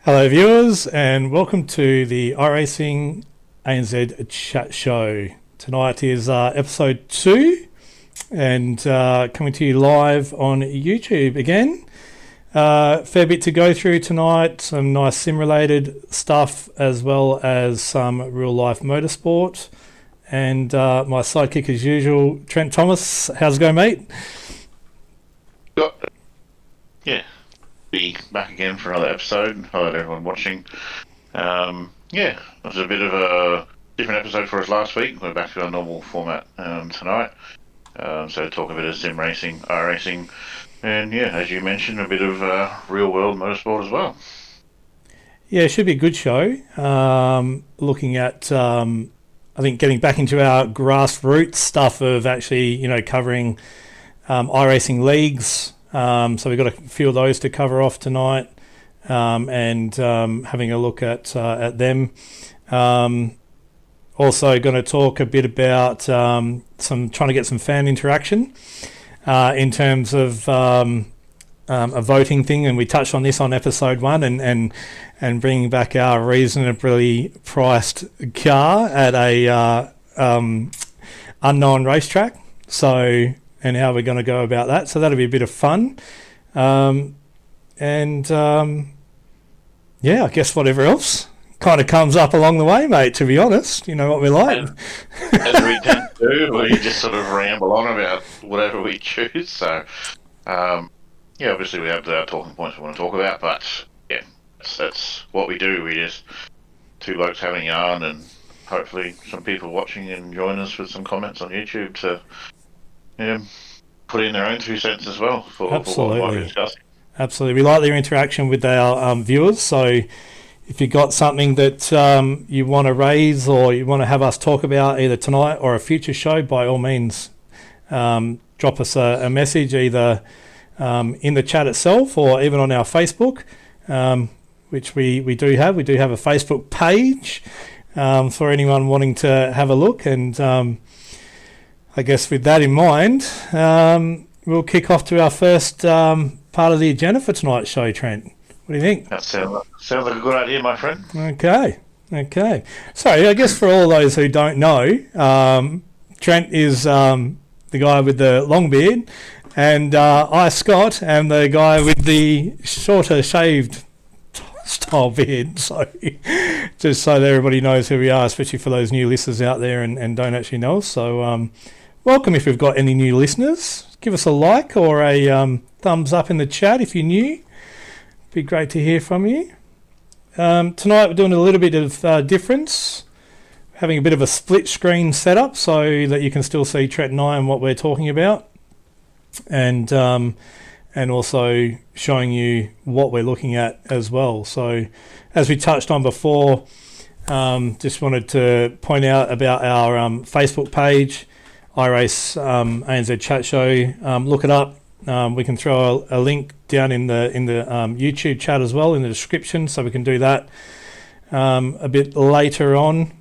Hello viewers and welcome to the iRace-ANZ Chat Show. Tonight is episode 2 and coming to you live on YouTube again. Fair bit to go through tonight, some nice sim related stuff as well as some real life motorsport. And my sidekick as usual, Trent Thomas. How's it going, mate? Yeah, be back again for another episode. Hello to everyone watching. It was a bit of a different episode for us last week. We're back to our normal format tonight. So talk a bit of sim racing, iRacing, and as you mentioned, a bit of real world motorsport as well. Yeah, it should be a good show. Looking at, I think, getting back into our grassroots stuff of actually, covering iRacing leagues. So we've got a few of those to cover off tonight, and having a look at them. Also going to talk a bit about trying to get some fan interaction in terms of a voting thing, and we touched on this on episode 1, and bringing back our reasonably priced car at a unknown racetrack. So. And how we're going to go about that. So that'll be a bit of fun. I guess whatever else kind of comes up along the way, mate, to be honest. You know what we like. As we tend to do, we just sort of ramble on about whatever we choose. So, obviously we have our talking points we want to talk about, but that's what we do. We just two blokes having a yarn, and hopefully some people watching and join us with some comments on YouTube to put in their own 2 cents as well for what we're discussing. Absolutely. We like their interaction with our viewers. So if you've got something that you want to raise or you want to have us talk about either tonight or a future show, by all means, drop us a message either in the chat itself or even on our Facebook, which we do have. We do have a Facebook page for anyone wanting to have a look. And I guess with that in mind, we'll kick off to our first part of the agenda for tonight's show, Trent. What do you think? That sounds like a good idea, my friend. Okay. So I guess for all those who don't know, Trent is the guy with the long beard, and I, Scott, am the guy with the shorter shaved style beard. So just so that everybody knows who we are, especially for those new listeners out there and don't actually know us. So welcome if we've got any new listeners. Give us a like or a thumbs up in the chat if you're new. Be great to hear from you. Tonight we're doing a little bit of difference. Having a bit of a split screen setup so that you can still see Trent and I and what we're talking about. And also showing you what we're looking at as well. So as we touched on before, just wanted to point out about our Facebook page, iRace-ANZ Chat Show. Look it up. We can throw a link down in the YouTube chat as well in the description, so we can do that a bit later on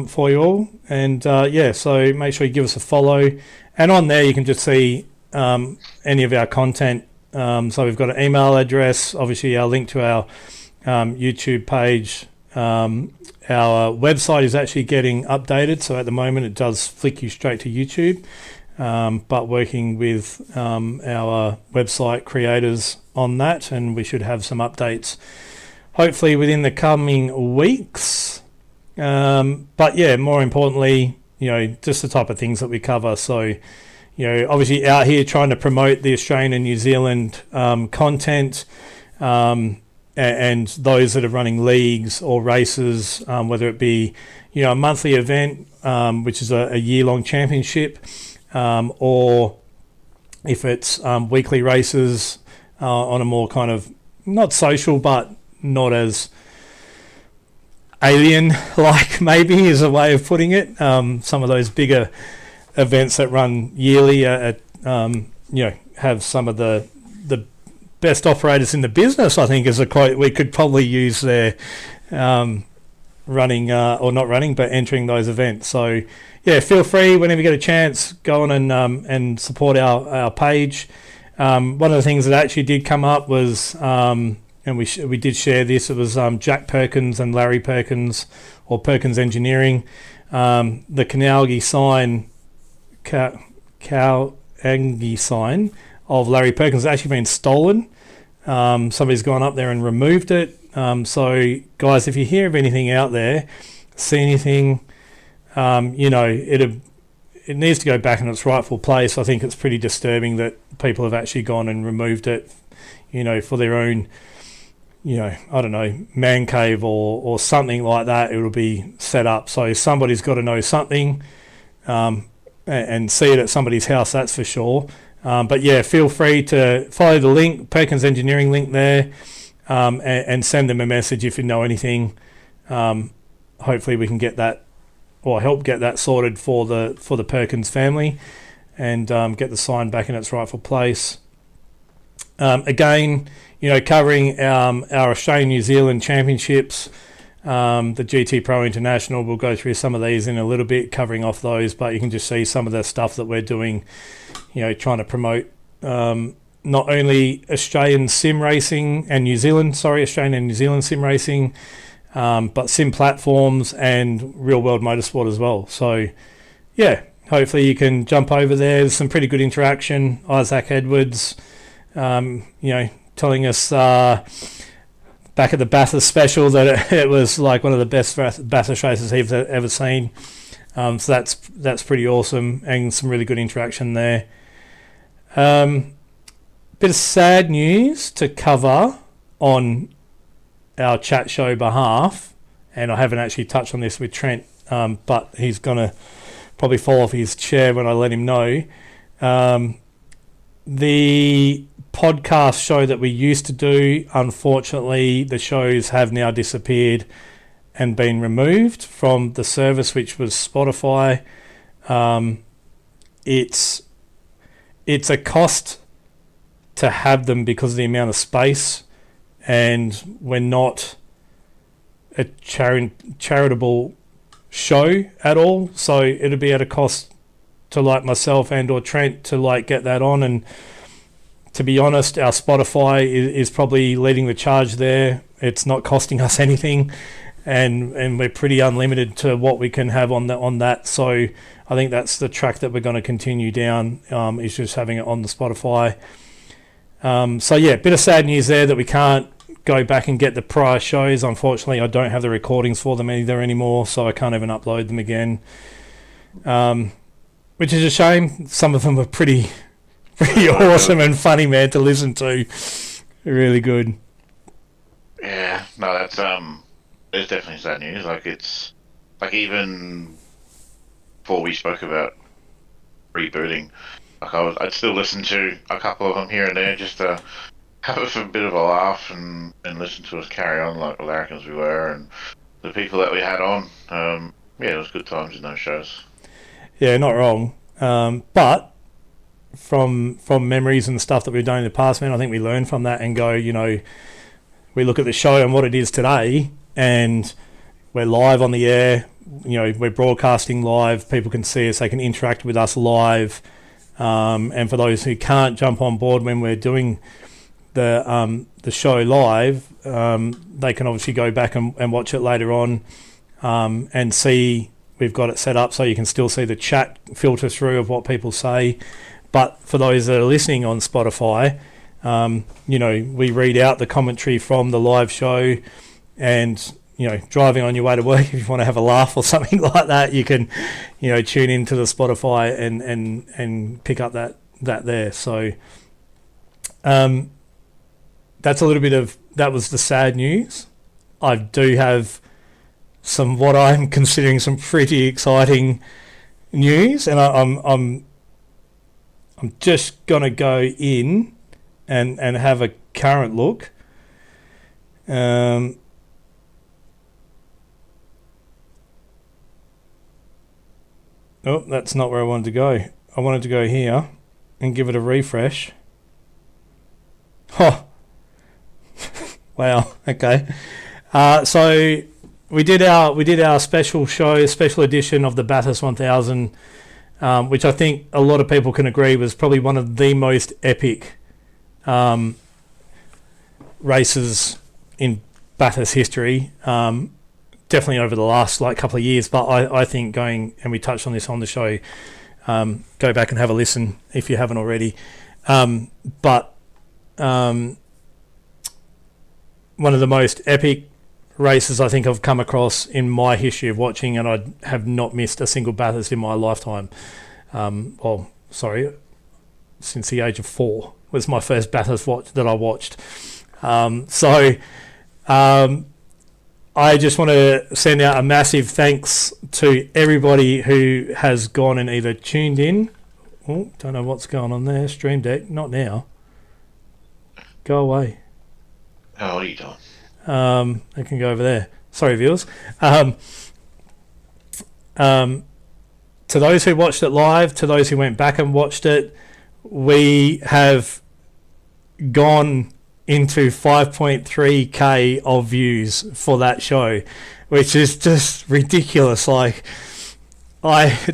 for you all. And so make sure you give us a follow. And on there you can just see any of our content. So we've got an email address, obviously our link to our YouTube page. Our website is actually getting updated, so at the moment it does flick you straight to YouTube, but working with our website creators on that, and we should have some updates hopefully within the coming weeks. But more importantly, just the type of things that we cover. So obviously out here trying to promote the Australian and New Zealand content, and those that are running leagues or races, whether it be a monthly event, which is a year-long championship, or if it's weekly races on a more kind of not social but not as alien-like, maybe is a way of putting it. Some of those bigger events that run yearly have some of the best operators in the business, I think, is a quote we could probably use there, running or not running, but entering those events. So feel free whenever you get a chance, go on and support our page. One of the things that actually did come up was and we did share this. It was Jack Perkins and Larry Perkins, or Perkins Engineering. The Kowalgi sign, Kowalgi sign of Larry Perkins has actually been stolen. Somebody's gone up there and removed it. So, guys, if you hear of anything out there, see anything, it needs to go back in its rightful place. I think it's pretty disturbing that people have actually gone and removed it, for their own, I don't know, man cave or something like that. It'll be set up. So somebody's got to know something and see it at somebody's house, that's for sure. But yeah, feel free to follow the link, Perkins Engineering link there, and send them a message if you know anything. Hopefully we can get that, or help get that sorted for the Perkins family, and get the sign back in its rightful place. Again, covering our Australian New Zealand championships, the GTPRO Invitational. We'll go through some of these in a little bit, covering off those, but you can just see some of the stuff that we're doing, trying to promote not only Australian sim racing and Australian and New Zealand sim racing, but sim platforms and real world motorsport as well. So yeah, hopefully you can jump over there. There's some pretty good interaction. Isaac Edwards, telling us back at the Bathurst special that it was like one of the best Bathurst races he's ever seen. So that's pretty awesome, and some really good interaction there. Bit of sad news to cover on our chat show behalf, and I haven't actually touched on this with Trent, but he's going to probably fall off his chair when I let him know. The podcast show that we used to do, unfortunately, the shows have now disappeared and been removed from the service, which was Spotify. It's a cost to have them because of the amount of space, and we're not a charitable show at all, so it'll be at a cost to like myself and or Trent to like get that on. And to be honest, our Spotify is probably leading the charge there. It's not costing us anything, and we're pretty unlimited to what we can have on that. So I think that's the track that we're going to continue down, is just having it on the Spotify. So yeah, bit of sad news there that we can't go back and get the prior shows. Unfortunately, I don't have the recordings for them either anymore, so I can't even upload them again, which is a shame. Some of them are pretty awesome and funny, man, to listen to. Really good. Yeah, no, that's it's definitely sad news. Like, it's like, even before we spoke about rebooting, like I'd still listen to a couple of them here and there just to have a bit of a laugh and listen to us carry on like larrikins we were, and the people that we had on. Yeah, it was good times in those shows. Yeah, not wrong. But from memories and stuff that we've done in the past, man, I think we learn from that and go, we look at the show and what it is today, and we're live on the air. We're broadcasting live. People can see us. They can interact with us live. And for those who can't jump on board when we're doing the show live, they can obviously go back and watch it later on, and see we've got it set up so you can still see the chat filter through of what people say. But for those that are listening on Spotify, we read out the commentary from the live show, and driving on your way to work, if you want to have a laugh or something like that, you can tune into the Spotify and pick up that there. So that's a little bit of, that was the sad news. I do have some, what I'm considering some pretty exciting news, and I'm just gonna go in and have a current look. Oh, that's not where I wanted to go. I wanted to go here and give it a refresh. Oh, wow. Okay. So we did our special show, special edition of the Bathurst 1000, which I think a lot of people can agree was probably one of the most epic races in Bathurst history, definitely over the last couple of years. But I think going, and we touched on this on the show, go back and have a listen if you haven't already. But one of the most epic races I think I've come across in my history of watching, and I have not missed a single Bathurst in my lifetime. Since the age of 4 was my first Bathurst that I watched. I just want to send out a massive thanks to everybody who has gone and either tuned in. Oh, don't know what's going on there. Stream Deck, not now. Go away. Oh, what are you doing? I can go over there. Sorry, viewers. To those who watched it live, to those who went back and watched it, we have gone into 5.3k of views for that show, which is just ridiculous. Like,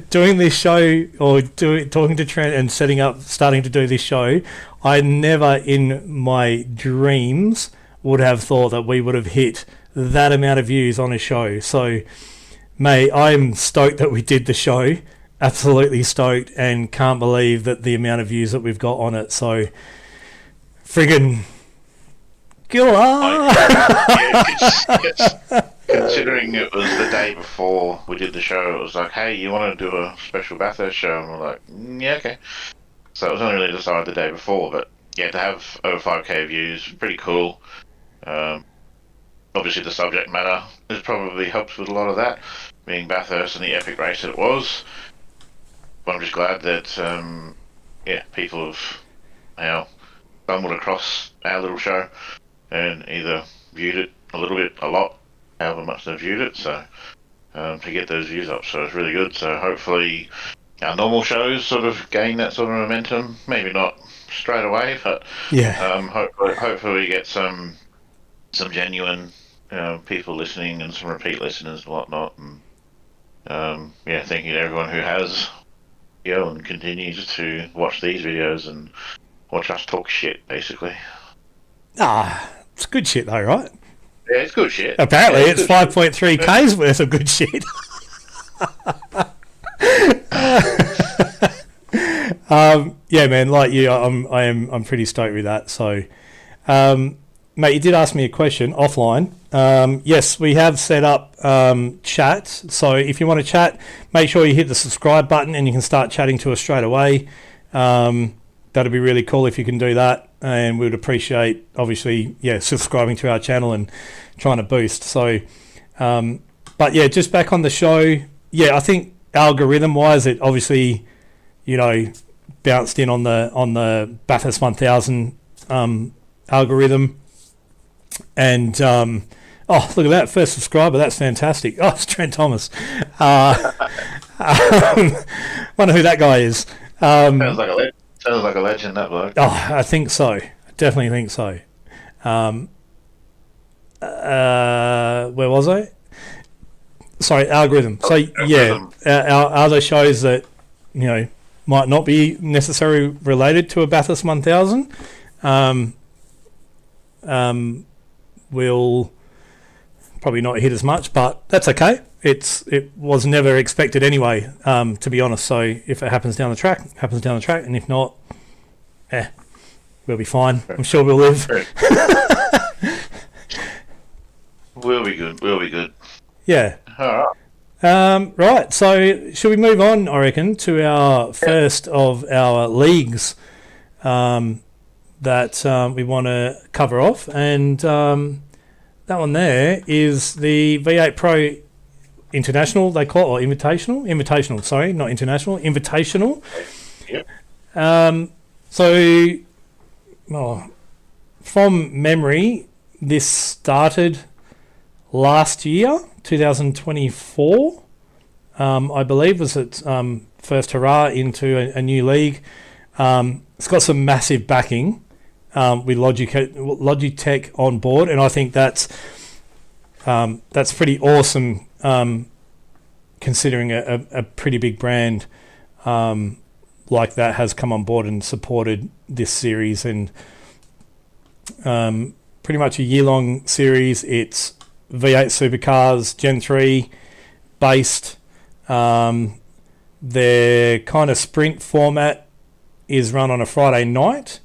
doing this show or talking to Trent and starting to do this show, I never in my dreams would have thought that we would have hit that amount of views on a show. So, mate, I'm stoked that we did the show. Absolutely stoked, and can't believe that the amount of views that we've got on it. So, friggin' Gilla! Considering it was the day before we did the show, it was like, hey, you want to do a special Bathurst show? And we're like, yeah, okay. So it was only really decided the day before, but yeah, to have over 5k views, pretty cool. Obviously the subject matter has probably helped with a lot of that, being Bathurst and the epic race that it was. But I'm just glad that, people have stumbled across our little show and either viewed it a little bit, a lot, however much they've viewed it, so to get those views up, so it's really good. So hopefully our normal shows sort of gain that sort of momentum, maybe not straight away, but hopefully we get some genuine people listening and some repeat listeners and whatnot, and thank you to everyone who has and continues to watch these videos and watch us talk shit, basically. It's good shit though, right? Yeah, it's good shit. Apparently it's 5.3k's worth of good shit. Man, like you, I'm pretty stoked with that. So, mate, you did ask me a question offline. Yes, we have set up chat. So if you want to chat, make sure you hit the subscribe button and you can start chatting to us straight away. That'd be really cool if you can do that, and we would appreciate, obviously, subscribing to our channel and trying to boost. So, just back on the show. I think algorithm-wise, it obviously, bounced in on the Bathurst 1000 algorithm, and look at that, first subscriber. That's fantastic. Oh, it's Trent Thomas. Wonder who that guy is. Sounds like a legend, that bloke. Oh, I think so. I definitely think so. Where was I? Sorry, algorithm. So, our other shows that, might not be necessarily related to a Bathurst 1000 will probably not hit as much, but that's okay. It was never expected anyway, to be honest. So if it happens down the track, and if not, we'll be fine. I'm sure we'll live. We'll be good. Yeah. All right. Right. So should we move on, I reckon, to our first of our leagues that we want to cover off, and that one there is the V8 Pro International, they call it, or Invitational, sorry, not International, Invitational. Yep. From memory, this started last year, 2024, I believe, was its first hurrah into a new league. It's got some massive backing with Logitech on board, and I think that's pretty awesome, considering a pretty big brand like that has come on board and supported this series. And pretty much a year-long series. It's V8 Supercars Gen 3 based. Their kind of sprint format is run on a Friday night,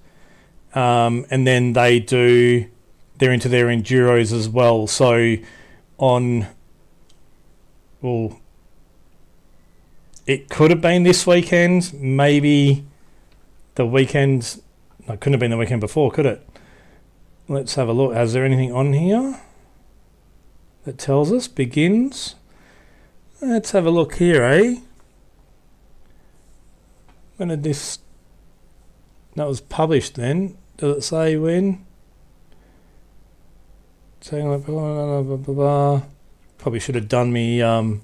and then they're into their enduros as well. So it could have been this weekend, maybe the weekend. No, it couldn't have been the weekend before, could it? Let's have a look. Is there anything on here that tells us? Begins. Let's have a look here, eh? When did this... That was published then. Does it say when? Saying like blah, blah, blah, blah. Probably should have done me... what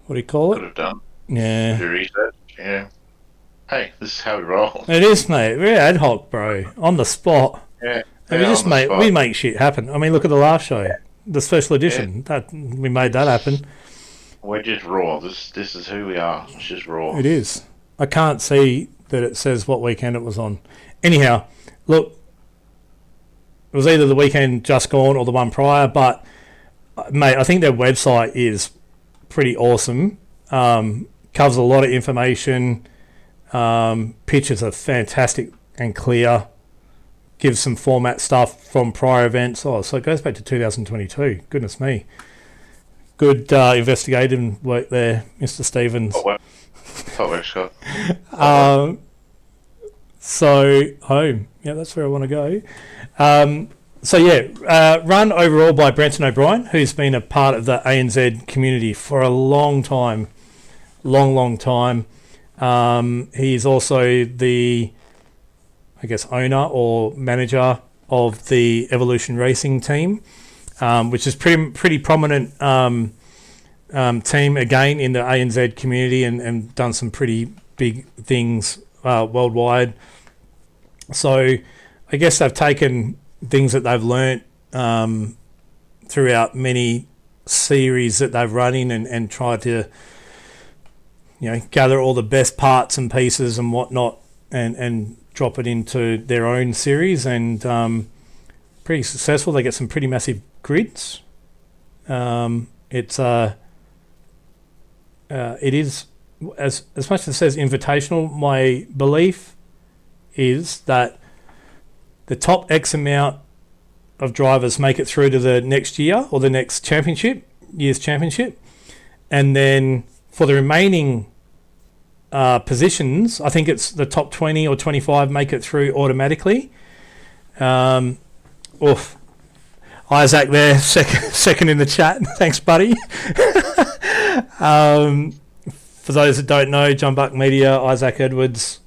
do you call it? Could have done. Yeah. Do research, yeah. Hey, this is how we roll. It is, mate. We're ad hoc, bro. On the spot. Yeah. And we make shit happen. I mean, look at the last show, the special edition. Yeah. That we made that happen. We're just raw. This is who we are. It's just raw. It is. I can't see that it says what weekend it was on. Anyhow, look, it was either the weekend just gone or the one prior. But mate, I think their website is pretty awesome. Covers a lot of information. Pictures are fantastic and clear. Gives some format stuff from prior events. Oh, so it goes back to 2022. Goodness me. Good investigative work there, Mr. Stevens. Top work, Scott. So, home. Yeah, that's where I want to go. Run overall by Brenton O'Brien, who's been a part of the ANZ community for a long time. Long time. He's also the, I guess, owner or manager of the Evolution Racing team, which is pretty prominent team again in the ANZ community and done some pretty big things worldwide. So I guess they've taken things that they've learnt throughout many series that they've run in and tried to, gather all the best parts and pieces and whatnot and drop it into their own series, and pretty successful. They get some pretty massive grids. It is, as much as it says invitational, my belief is that the top X amount of drivers make it through to the next year or the next year's championship, and then for the remaining positions, I think it's the top 20 or 25 make it through automatically. Isaac there, second in the chat. Thanks, buddy. For those that don't know, John Buck Media, Isaac Edwards,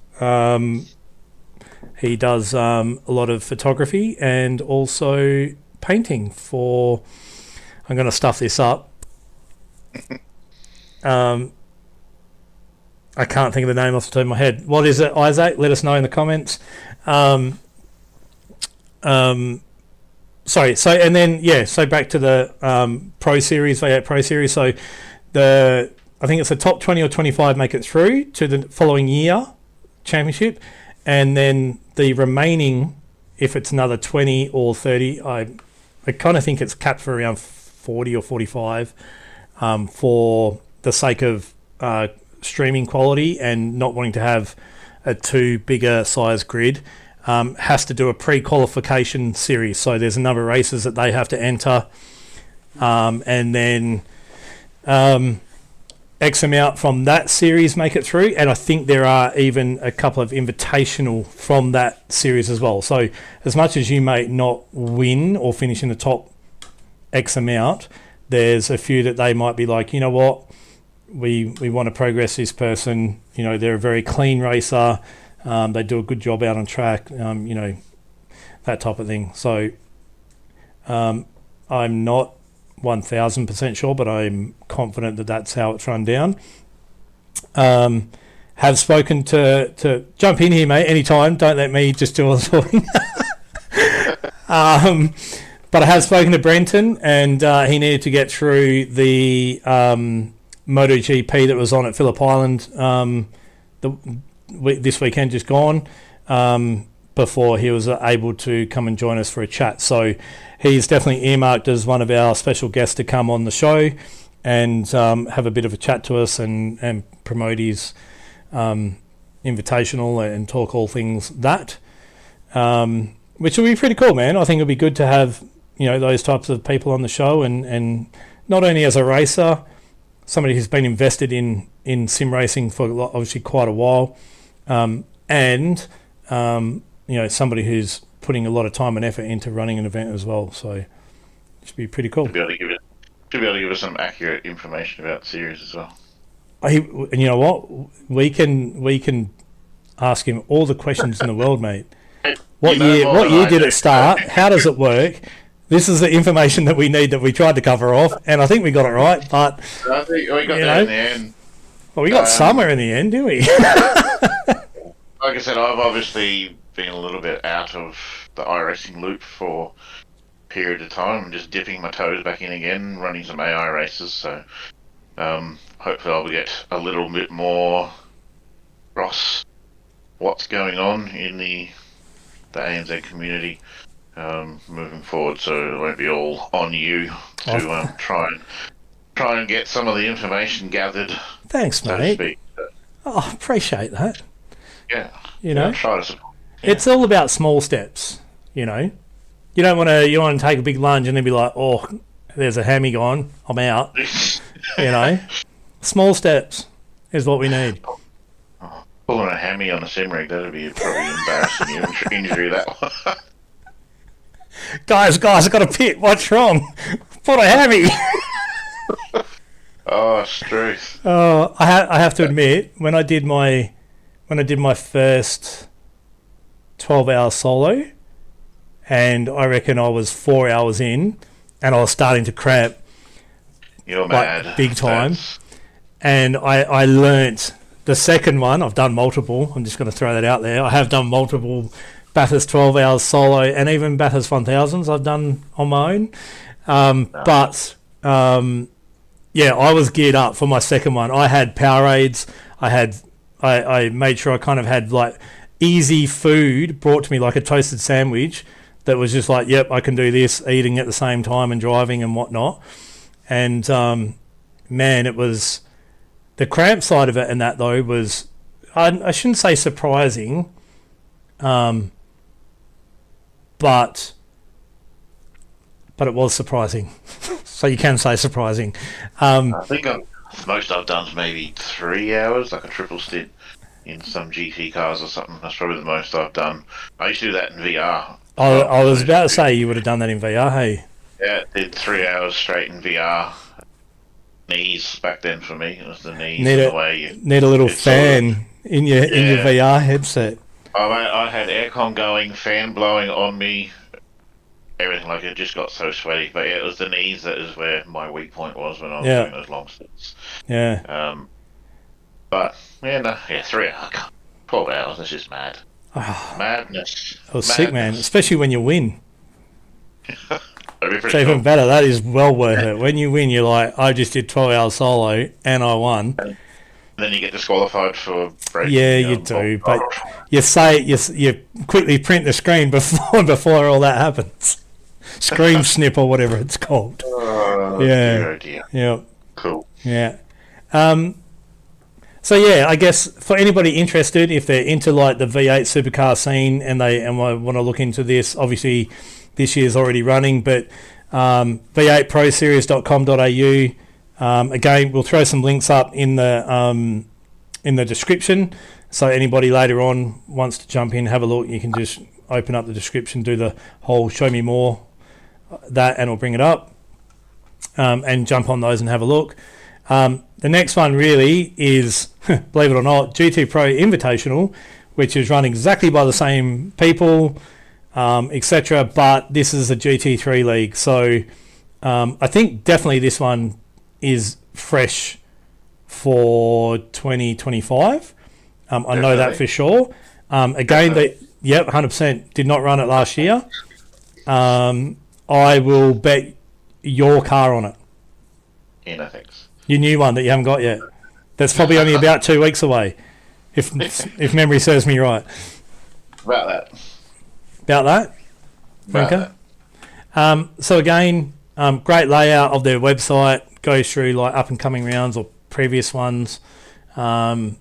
he does a lot of photography and also painting for... I'm going to stuff this up. I can't think of the name off the top of my head. What is it, Isaac? Let us know in the comments. So back to the Pro Series, V8 Pro Series. So I think it's the top 20 or 25 make it through to the following year championship, and then the remaining, if it's another 20 or 30, I kind of think it's capped for around 40 or 45 for the sake of streaming quality and not wanting to have a too bigger size grid. Has to do a pre-qualification series, so there's a number of races that they have to enter, and then X amount from that series make it through, and I think there are even a couple of invitational from that series as well. So as much as you may not win or finish in the top X amount, there's a few that they might be like, you know what, we want to progress this person, they're a very clean racer, they do a good job out on track, that type of thing. So I'm not 1000% sure, but I'm confident that that's how it's run down. Have spoken to jump in here, mate, anytime. Don't let me just do all the talking. But I have spoken to Brenton, and he needed to get through the MotoGP that was on at Phillip Island this weekend, just gone. before he was able to come and join us for a chat. So he's definitely earmarked as one of our special guests to come on the show and have a bit of a chat to us and promote his invitational and talk all things that, which will be pretty cool, man. I think it'll be good to have, you know, those types of people on the show, and not only as a racer, somebody who's been invested in sim racing for obviously quite a while, and you know, somebody who's putting a lot of time and effort into running an event as well. So it should be pretty cool. Should be able to give us some accurate information about the series as well. And you know what? We can ask him all the questions in the world, mate. What year did it start? How does it work? This is the information that we need, that we tried to cover off, and I think we got it right. But I think we got there in the end. Well, we got somewhere in the end, didn't we? Like I said, I've obviously been a little bit out of the iRacing loop for a period of time. I'm just dipping my toes back in again, running some AI races. So hopefully I'll get a little bit more across what's going on in the ANZ community moving forward. So it won't be all on you to try and get some of the information gathered. Thanks, so mate. to speak. Oh, appreciate that. Yeah, you know, try to support. Yeah. It's all about small steps. You know, you don't want to take a big lunge and then be like, oh, there's a hammy gone, I'm out. You know, small steps is what we need. Pulling a hammy on a sim rig, that'd be probably embarrassing injury, that one. Guys, I got a pit. What's wrong? Put a hammy. Oh, it's truth. I have to admit, when I did my first 12-hour solo, and I reckon I was 4 hours in, and I was starting to cramp. You're mad. Big time. And I learnt the second one. I've done multiple. I'm just going to throw that out there. I have done multiple Bathurst 12 hours solo, and even Bathurst 1000s I've done on my own. Yeah, I was geared up for my second one. I had Powerades. I made sure I kind of had like easy food brought to me, like a toasted sandwich that was just like, yep, I can do this, eating at the same time and driving and whatnot. And man, it was the cramp side of it, and that though was, I shouldn't say surprising, but it was surprising. So you can say surprising. I think most I've done is maybe 3 hours, like a triple stint in some GT cars or something. That's probably the most I've done. I used to do that in VR. I was about to say you would have done that in VR, hey? Yeah, did 3 hours straight in VR. Knees back then for me. It was the knees. Need a little fan in your VR headset. Oh, mate, I had aircon going, fan blowing on me. Everything, like, it just got so sweaty. But yeah, it was the knees that is where my weak point was when I was doing those long stints. Yeah. But 3 hours, 12 hours. That's just mad. Madness. I was sick, man. Especially when you win. It's even better. That is well worth it. When you win, you're like, I just did 12 hours solo and I won. And then you get disqualified for breaking. Yeah, you do. But you quickly print the screen before all that happens. Screen snip or whatever it's called. Dear. Yeah. Cool. Yeah. So yeah, I guess for anybody interested, if they're into like the V8 supercar scene and want to look into this, obviously this year's already running, but v8proseries.com.au. Again, we'll throw some links up in the description, so anybody later on wants to jump in, have a look, you can just open up the description, do the whole show me more that, and it'll bring it up, and jump on those and have a look. The next one really is, believe it or not, GTPRO Invitational, which is run exactly by the same people, etc. But this is a GT3 league, so I think definitely this one is fresh for 2025. I know that for sure. Again, 100% did not run it last year. I will bet your car on it. Yeah, no thanks. Your new one that you haven't got yet. That's probably only about 2 weeks away, if memory serves me right. About that. about that. About Okay. that. So again, great layout of their website. Goes through like up and coming rounds or previous ones. Point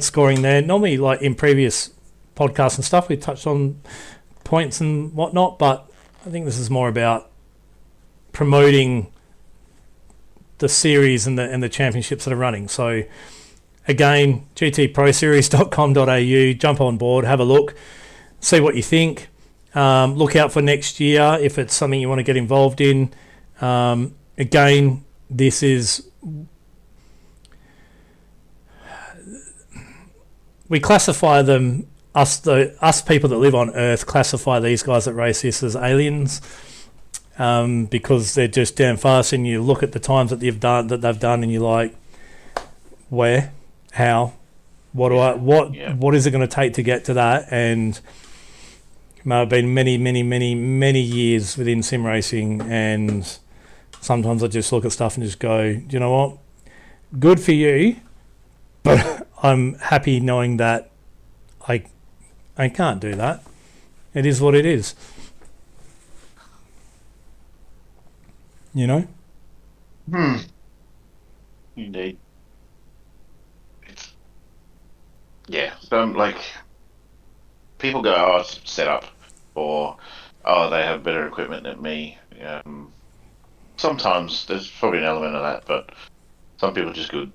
scoring there. Normally, like in previous podcasts and stuff, we touched on points and whatnot, but I think this is more about promoting the series and the championships that are running. So again, gtproseries.com.au, jump on board, have a look, see what you think. Look out for next year if it's something you want to get involved in. Again, this is... We classify them, us people that live on Earth, classify these guys that race this as aliens, because they're just damn fast. And you look at the times that they've done, and you're like, where, how, what is it going to take to get to that? And it may have been many years within sim racing, and sometimes I just look at stuff and just go, do you know what? Good for you, but I'm happy knowing that I can't do that. It is what it is. You know? Indeed. Like, people go, oh, it's set up, or, oh, they have better equipment than me. Sometimes there's probably an element of that, but some people are just good.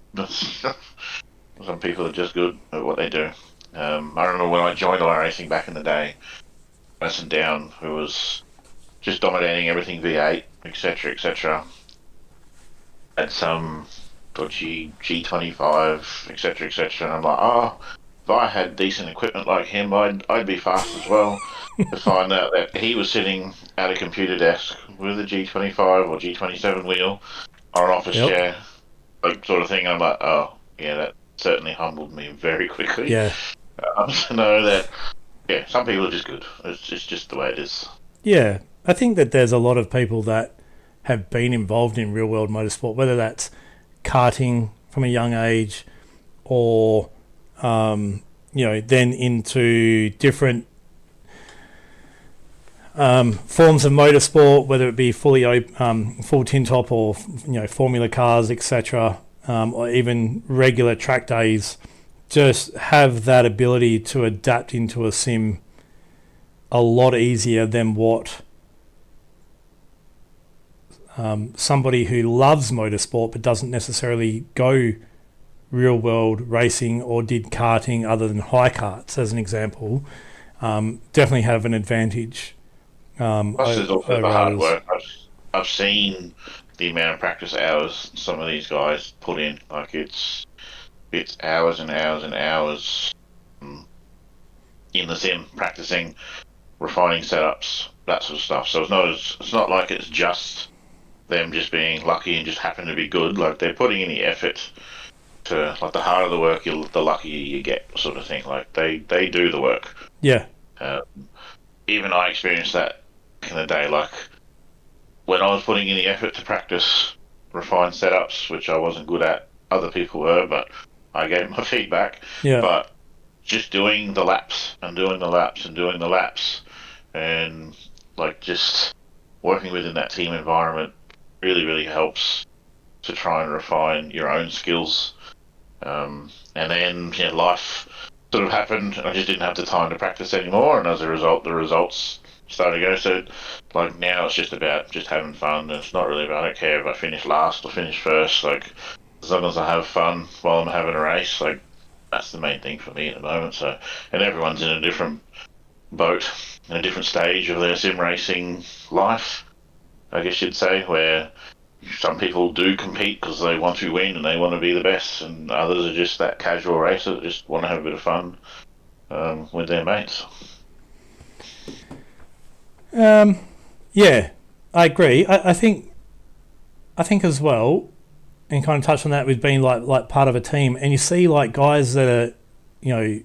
Some people are just good at what they do. I remember when I joined iRacing back in the day, Mason Down, who was just dominating everything V8, etc., had some dodgy G25, etc., and I'm like, oh, if I had decent equipment like him, I'd be fast as well. To find out that he was sitting at a computer desk with a G25 or G27 wheel on an office chair, like sort of thing. I'm like, oh, yeah, that certainly humbled me very quickly. Yeah. To know that, yeah, some people are just good. It's just the way it is. Yeah, I think that there's a lot of people that have been involved in real world motorsport, whether that's karting from a young age, or then into different forms of motorsport, whether it be full tin top or formula cars, etc., or even regular track days. Just have that ability to adapt into a sim a lot easier than what somebody who loves motorsport but doesn't necessarily go real world racing or did karting other than high karts, as an example, definitely have an advantage. Plus, there's also the hard work. I've seen the amount of practice hours some of these guys put in. Like, it's hours and hours and hours in the sim, practicing, refining setups, that sort of stuff. So it's not like it's just them just being lucky and just happen to be good. Like, they're putting in the effort to, like, the harder the work, the luckier you get, sort of thing. Like, they do the work. Yeah. Even I experienced that in the day. Like, when I was putting in the effort to practice refined setups, which I wasn't good at, other people were, but I gave my feedback. Yeah. But just doing the laps and doing the laps and doing the laps, and like just working within that team environment really helps to try and refine your own skills. And then life sort of happened, and I just didn't have the time to practice anymore, and as a result, the results started to go. So, like, now it's just about just having fun, and it's not really about, I don't care if I finish last or finish first. Like, as long as I have fun while I'm having a race, like, that's the main thing for me at the moment. So, and everyone's in a different boat, in a different stage of their sim racing life, I guess you'd say, where some people do compete because they want to win and they want to be the best, and others are just that casual racer that just want to have a bit of fun with their mates. Yeah, I agree. I think as well, and kind of touch on that with being like part of a team, and you see like guys that are,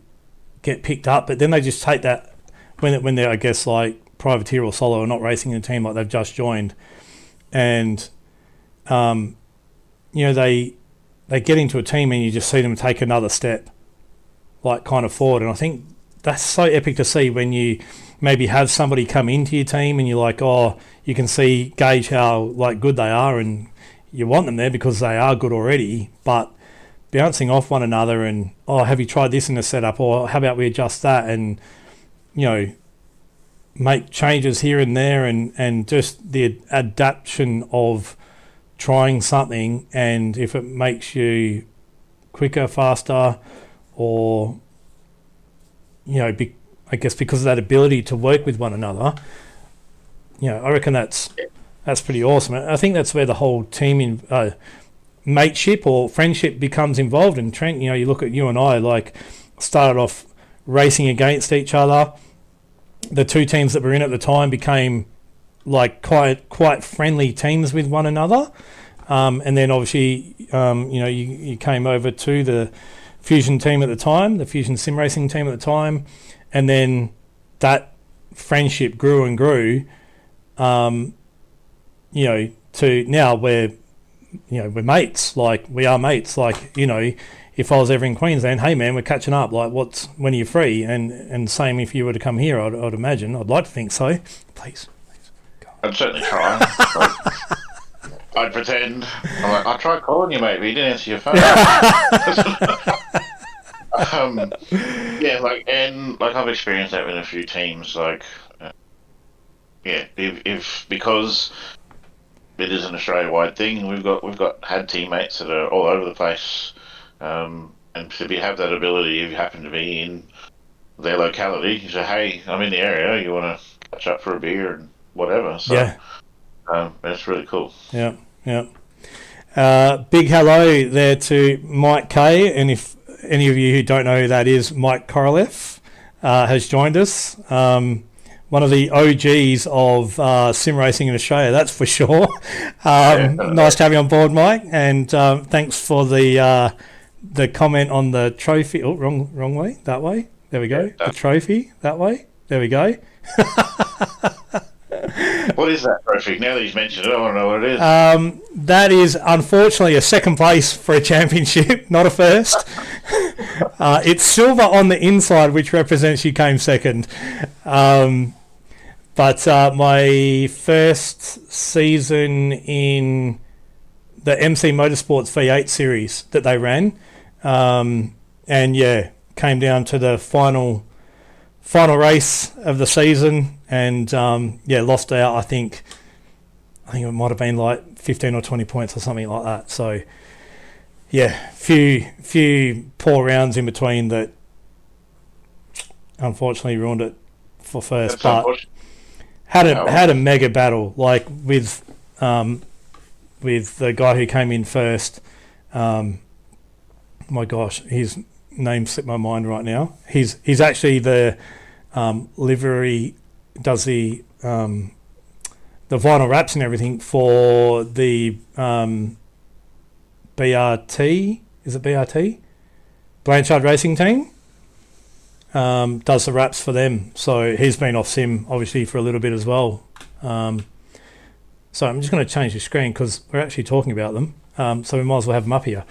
get picked up, but then they just take that when they're, I guess, like privateer or solo or not racing in a team, like they've just joined, and they get into a team and you just see them take another step, like kind of forward. And I think that's so epic to see when you maybe have somebody come into your team and you're like, oh, you can gauge how like good they are, and you want them there because they are good already, but bouncing off one another and, oh, have you tried this in the setup, or how about we adjust that, and make changes here and there, and just the adaptation of trying something, and if it makes you quicker, faster, or I guess because of that ability to work with one another, I reckon that's pretty awesome. I think that's where the whole team mateship or friendship becomes involved. And Trent, you look at you and I, like, started off racing against each other. The two teams that were in at the time became like quite friendly teams with one another, and then obviously you came over to the Fusion team at the time, the Fusion sim racing team at the time, and then that friendship grew and grew, to now we're mates. Like, we are mates. Like, if I was ever in Queensland, hey man, we're catching up. Like, when are you free? And same if you were to come here, I'd imagine. I'd like to think so. Please. I'd certainly try. I'd pretend. I'm like, I tried calling you, mate, but you didn't answer your phone. I've experienced that with a few teams. Like, if because it is an Australia-wide thing, we've had teammates that are all over the place, and to have that ability, if you happen to be in their locality, you say, hey, I'm in the area, you want to catch up for a beer and whatever. So, it's really cool. Yeah. Big hello there to Mike K, and if any of you who don't know who that is, Mike Korolev has joined us. One of the OGs of sim racing in Australia, that's for sure. Nice to have you on board, Mike, and thanks for the comment on the trophy. Oh, wrong way. That way. There we go. The trophy. That way. There we go. What is that trophy? Now that he's mentioned it, I want to know what it is. That is unfortunately a second place for a championship, not a first. It's silver on the inside, which represents you came second. But my first season in the MC Motorsports V8 series that they ran, came down to the final race of the season, and lost out. I think it might have been like 15 or 20 points or something like that. So few poor rounds in between that unfortunately ruined it for first. But had a mega battle, like with the guy who came in first. My gosh, his name slipped my mind right now. He's actually the livery, does the vinyl wraps and everything for the BRT. Is it BRT? Blanchard Racing Team. Does the wraps for them. So he's been off sim obviously for a little bit as well. So I'm just going to change the screen because we're actually talking about them. So we might as well have them up here.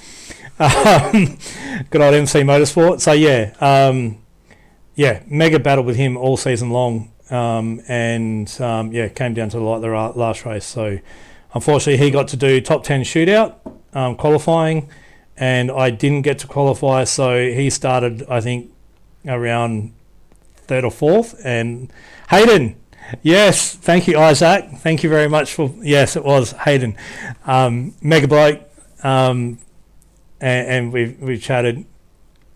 Good old MC Motorsport. So mega battle with him all season long. Came down to the last race. So unfortunately he got to do top 10 shootout qualifying, and I didn't get to qualify. So he started, I think, around third or fourth. And Hayden, yes, thank you, Isaac. Thank you very much for, yes, it was Hayden. Mega bloke. And we've chatted.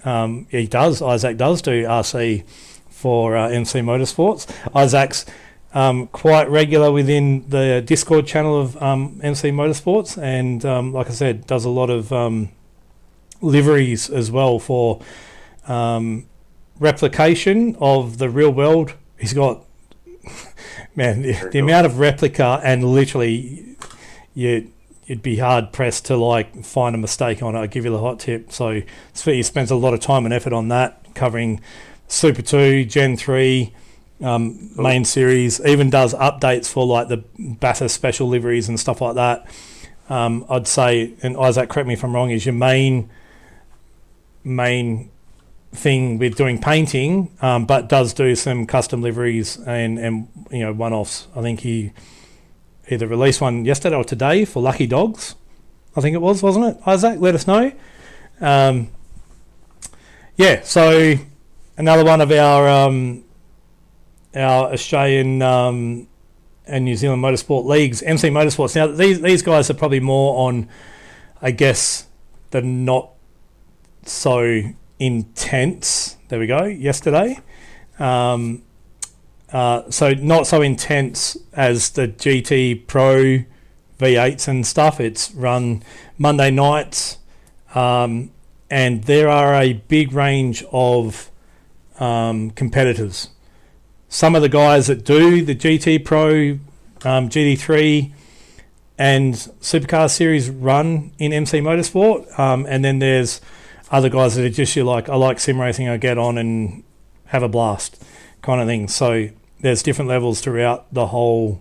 Isaac does do RC for MC Motorsports. Isaac's quite regular within the Discord channel of MC Motorsports, and like I said, does a lot of liveries as well for replication of the real world. He's got, man, the amount of replica, and literally you'd be hard pressed to like find a mistake on it. I'll give you the hot tip. So he spends a lot of time and effort on that, covering Super 2, Gen 3, main series, even does updates for like the Bathurst special liveries and stuff like that. I'd say, and Isaac, correct me if I'm wrong, is your main thing with doing painting, but does do some custom liveries and one-offs. I think he either released one yesterday or today for Lucky Dogs. I think it was, wasn't it? Isaac, let us know. So another one of our Australian and New Zealand motorsport leagues, MC Motorsports. Now these guys are probably more on, I guess, the not so intense. There we go. Yesterday, so not so intense as the GTPRO V8s and stuff. It's run Monday nights, and there are a big range of competitors. Some of the guys that do the GTPRO, GT3 and Supercars series run in MC Motorsport, and then there's other guys that are just, you're like, I like sim racing, I get on and have a blast kind of thing. So there's different levels throughout the whole,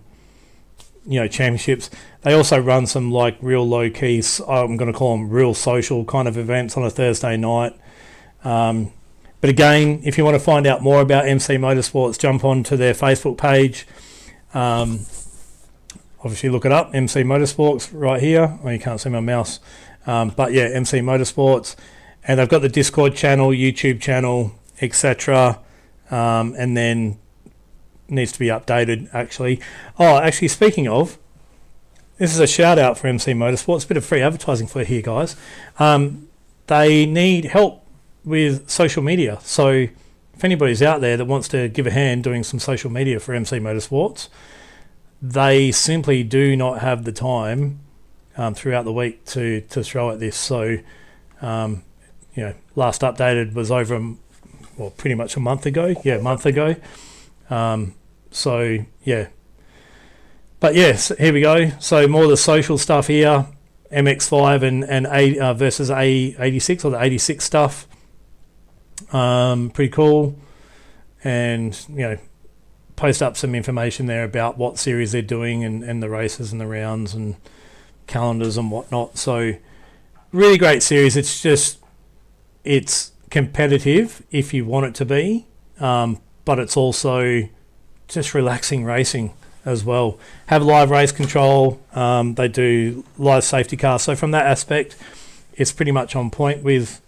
championships. They also run some like real low key, I'm going to call them real social kind of events on a Thursday night. But again, if you want to find out more about MC Motorsports, jump on to their Facebook page. Obviously look it up, MC Motorsports right here. Oh, you can't see my mouse. But yeah, MC Motorsports. And they've got the Discord channel, YouTube channel, etc. And then needs to be updated, actually. Oh, actually, speaking of, this is a shout out for MC Motorsports. A bit of free advertising for here, guys. They need help with social media. So if anybody's out there that wants to give a hand doing some social media for MC Motorsports, they simply do not have the time throughout the week to throw at this. So, last updated was over, pretty much a month ago. Yeah, a month ago. So, yeah. But yes, here we go. So more of the social stuff here. MX5 and A versus A86, or the 86 stuff. Pretty cool. And, post up some information there about what series they're doing and the races and the rounds and calendars and whatnot. So really great series. It's competitive if you want it to be, but it's also just relaxing racing as well. Have live race control. They do live safety cars. So from that aspect, it's pretty much on point with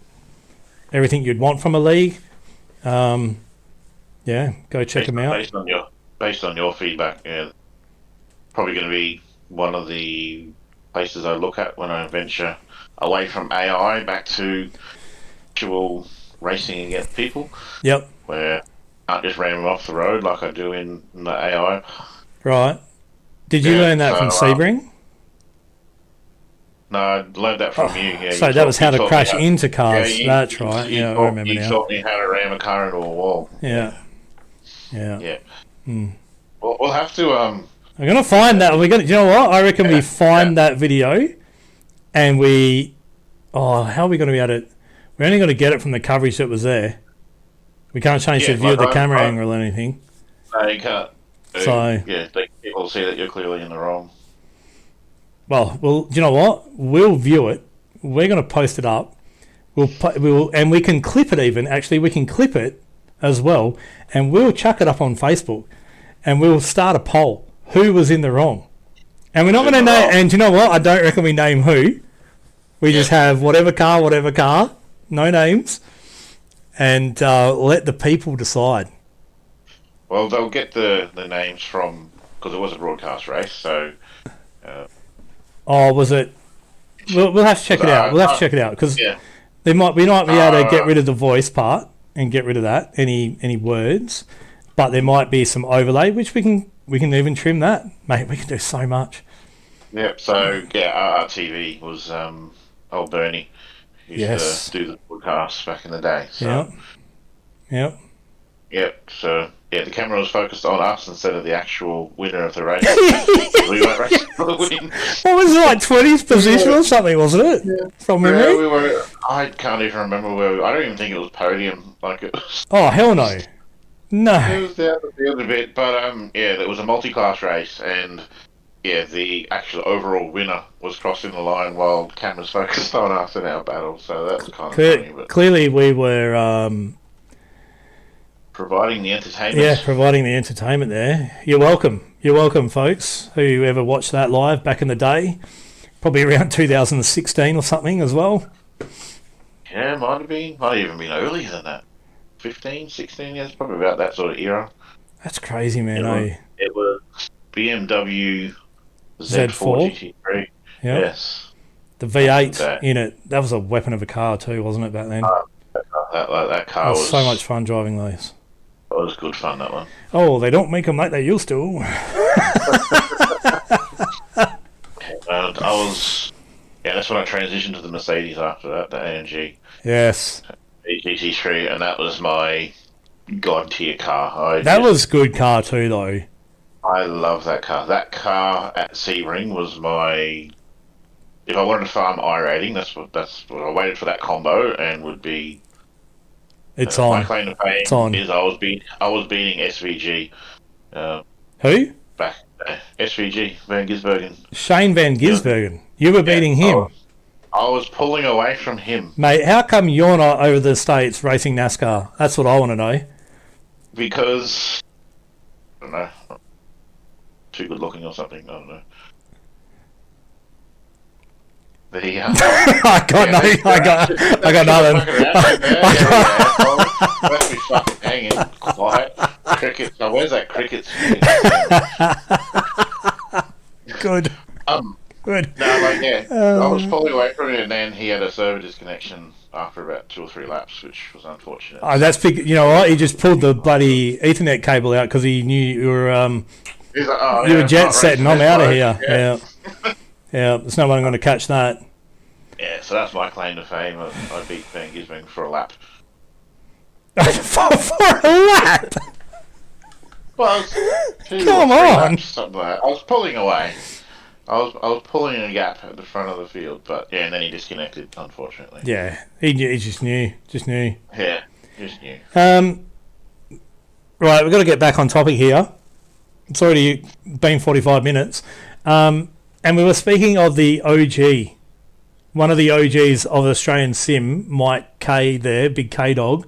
everything you'd want from a league. Go check them out. Based on your feedback, probably going to be one of the places I look at when I venture away from AI back to actual racing against people. Yep. Where I can't just ram them off the road like I do in the AI. Right. Did you learn that from Sebring? No, I learned that from you. Yeah, so that was how to crash into cars. That's right. I remember now. You taught me how to ram a car into a wall. Yeah. We'll have to. I'm gonna find that. We're gonna. You know what? I reckon we find that video, and we. Oh, how are we going to be able to? We're only going to get it from the coverage that was there. We can't change the view of the camera angle or anything. No, you can't. So people see that you're clearly in the wrong. Well, do you know what? We'll view it. We're going to post it up. And we can clip it even. Actually, we can clip it as well, and we'll chuck it up on Facebook, and we'll start a poll. Who was in the wrong? And we're not going to name. And you know what? I don't reckon we name who. We just have whatever car, no names, and let the people decide. Well, they'll get the names from, because it was a broadcast race, so. Was it? We'll have to check it out. We'll have to check it out because we might be able to get rid of the voice part and get rid of that any words, but there might be some overlay which we can even trim that, mate. We can do so much. Yep. So RRTV was old Bernie used to do the broadcasts back in the day. So. Yep. So the camera was focused on us instead of the actual winner of the race. We weren't racing for the win. What was it, like 20th position or something, wasn't it? Yeah. From memory? Yeah, we were. I can't even remember where we were. I don't even think it was podium. Like it was. Oh hell no! No. It was down the field a bit, but it was a multi-class race, and the actual overall winner was crossing the line while cameras focused on us in our battle. So that was kind of funny. But Clearly, we were providing the entertainment. Yeah, providing the entertainment there. You're welcome. You're welcome, folks, who ever watched that live back in the day. Probably around 2016 or something as well. Yeah, might have even been earlier than that. 15, 16 years, probably about that sort of era. That's crazy, man. It was BMW Z4 GT3. Yeah. Yes. The V8 in it. That was a weapon of a car too, wasn't it, back then? That car was so much fun driving those. It was good fun, that one. Oh, they don't make them like they used to. That's when I transitioned to the Mercedes after that, the ANZ. Yes. GT3, and that was my god tier car. That was good car too, though. I love that car. That car at Sebring was my. If I wanted to farm I-rating, that's what I waited for that combo, and would be. It's on. My claim to fame is I was beating SVG. Who? Back SVG Van Gisbergen. Shane Van Gisbergen. You were beating him. I was pulling away from him. Mate, how come you're not over the States racing NASCAR? That's what I want to know. Because I don't know. Too good looking or something. I don't know. I got nothing. Let me fucking hanging quiet. Cricket. So where's that cricket? Good. Good. No, I was pulling away from it, and then he had a server disconnection after about 2 or 3 laps, which was unfortunate. Oh, that's big. You know what? He just pulled the bloody Ethernet cable out because he knew you were you were jet setting. I'm out of here. Yeah. Yeah. There's no one going to catch that. Yeah, so that's my claim to fame. I beat Van Gisbergen for a lap. for a lap? Well, come on. Laps, something like that. I was pulling away. I was pulling a gap at the front of the field, but and then he disconnected, unfortunately. Yeah, he just knew. Yeah, just knew. Right, we've got to get back on topic here. It's already been 45 minutes. And we were speaking of the OG. One of the OGs of Australian Sim, Mike K there, Big K-Dog,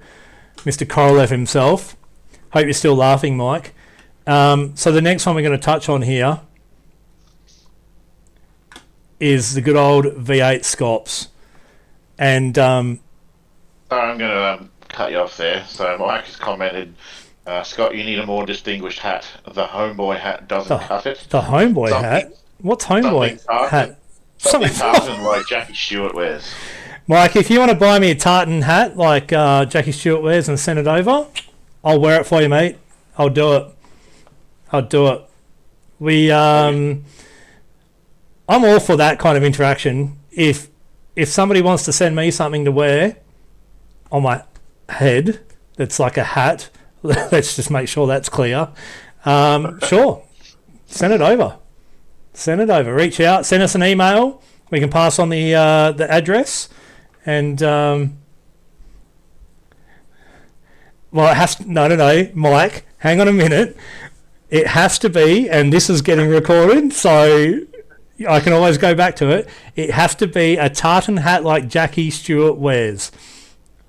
Mr. Korolev himself. Hope you're still laughing, Mike. So the next one we're going to touch on here is the good old V8 Scops. And I'm going to cut you off there. So Mike has commented, Scott, you need a more distinguished hat. The homeboy hat doesn't cut it. The homeboy hat? What's homeboy hat? Something Tartan like Jackie Stewart wears. Mike, if you want to buy me a tartan hat like Jackie Stewart wears and send it over, I'll wear it for you, mate. I'll do it. I'm all for that kind of interaction. If somebody wants to send me something to wear on my head that's like a hat, let's just make sure that's clear. Sure, send it over. Reach out. Send us an email. We can pass on the address. And well, it has to, no, Mike. Hang on a minute. It has to be, and this is getting recorded, so I can always go back to it. It has to be a tartan hat like Jackie Stewart wears.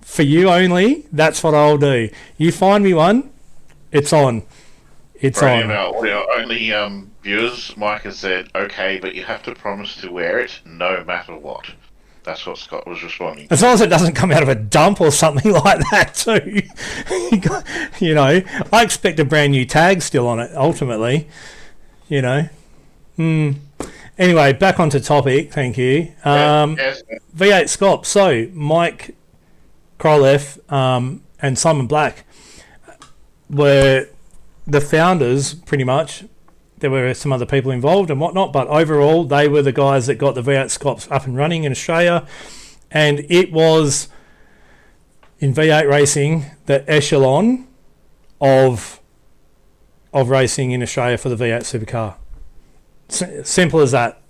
For you only. That's what I'll do. You find me one. It's on. It's on. Only viewers, Mike has said, okay, but you have to promise to wear it no matter what. That's what Scott was responding to. As long as it doesn't come out of a dump or something like that too. I expect a brand new tag still on it, ultimately. Anyway, back onto topic, thank you. Yes. V8 Scop. So, Mike Korolev and Simon Black were the founders, pretty much. There were some other people involved and whatnot, but overall, they were the guys that got the V8 Scops up and running in Australia. And it was, in V8 racing, the echelon of racing in Australia for the V8 supercar. Simple as that.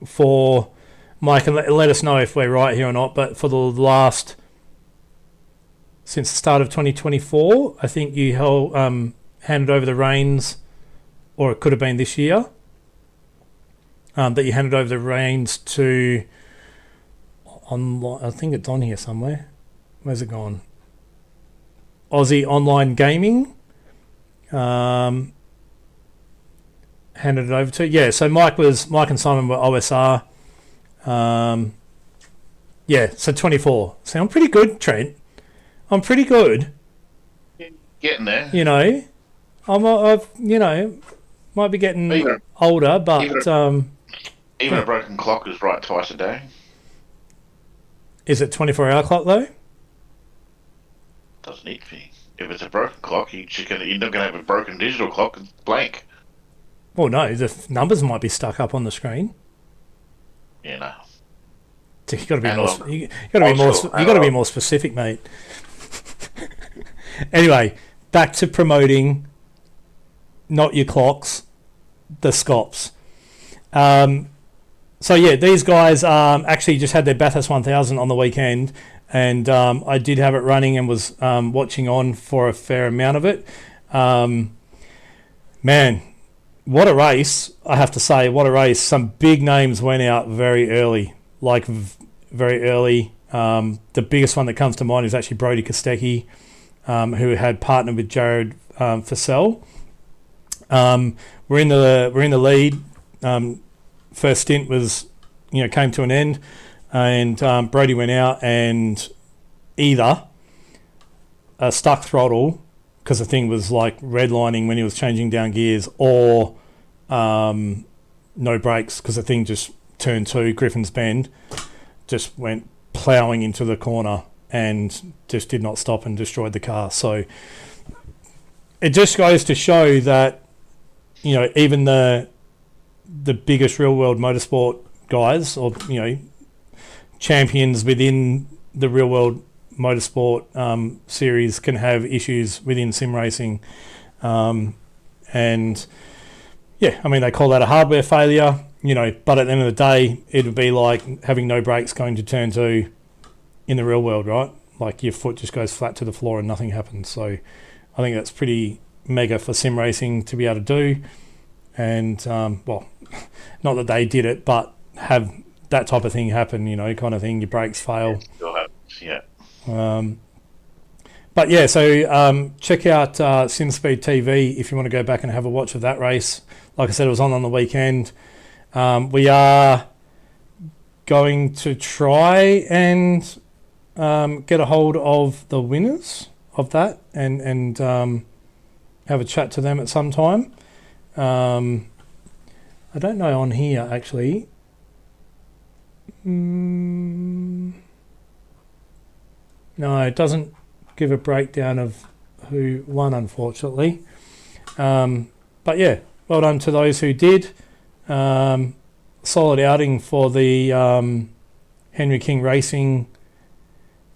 For Mike, and let us know if we're right here or not, but for the last, since the start of 2024, I think you handed over the reins, or it could have been this year, that you handed over the reins to online. I think it's on here somewhere. Where's it gone? Aussie Online Gaming. Handed it over to. Yeah, so Mike and Simon were OSR. Yeah, so 24. So I'm pretty good, Trent. I'm pretty good. Getting there. You know, I've might be getting older, but even a broken clock is right twice a day. Is it 24-hour clock though? Doesn't need to be. If it's a broken clock, you're not going to have a broken digital clock. It's blank. Well, no, the numbers might be stuck up on the screen. Yeah, no. So you got to be more specific, mate. Anyway, back to promoting not your clocks, the Scops. So yeah, these guys actually just had their Bathurst 1000 on the weekend, and I did have it running and was watching on for a fair amount of it. Man, what a race, I have to say, what a race. Some big names went out very early, very early. The biggest one that comes to mind is actually Brody Kostecki, who had partnered with Jared Fussell. We're in the lead. First stint was, came to an end, and Brody went out and either a stuck throttle because the thing was like redlining when he was changing down gears, or no brakes because the thing just turned to Griffin's Bend, just went ploughing into the corner and just did not stop and destroyed the car. So it just goes to show that, even the biggest real world motorsport guys, or champions within the real world motorsport series, can have issues within sim racing, and yeah, I mean, they call that a hardware failure, but at the end of the day, it would be like having no brakes going to turn 2 in the real world, right? Like your foot just goes flat to the floor and nothing happens. So I think that's pretty mega for sim racing to be able to do. And well, not that they did it, but have that type of thing happen, kind of thing. Your brakes fail. Still happens, yeah. But yeah, so check out SimSpeed TV if you want to go back and have a watch of that race. Like I said, it was on the weekend. We are going to try and get a hold of the winners of that and have a chat to them at some time. I don't know on here actually. No, it doesn't give a breakdown of who won, unfortunately. But yeah, well done to those who did. Solid outing for the Henry King Racing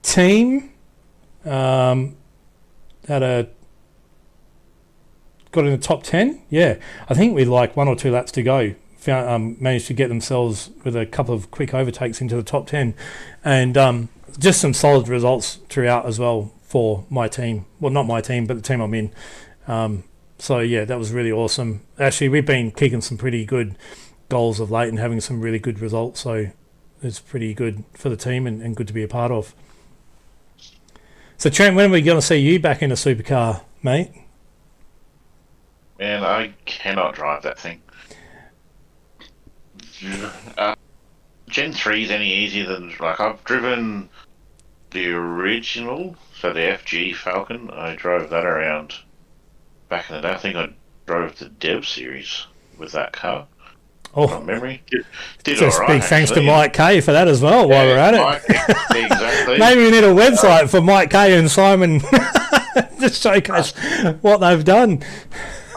team. Got in the top 10. Yeah, I think with like 1 or 2 laps to go, managed to get themselves with a couple of quick overtakes into the top 10, and just some solid results throughout as well for my team. Well, not my team, but the team I'm in. So yeah, that was really awesome. Actually, we've been kicking some pretty good goals of late and having some really good results, so it's pretty good for the team and good to be a part of. So Trent, when are we going to see you back in a supercar, mate? Man, I cannot drive that thing. Gen 3 is any easier than, like, I've driven the original, so the FG Falcon. I drove that around back in the day. I think I drove the Dev series with that car. Oh, from memory. Did just all right, big thanks actually. to Mike Kay for that as well. While we're at it, exactly. Maybe we need a website for Mike Kay and Simon to showcase what they've done.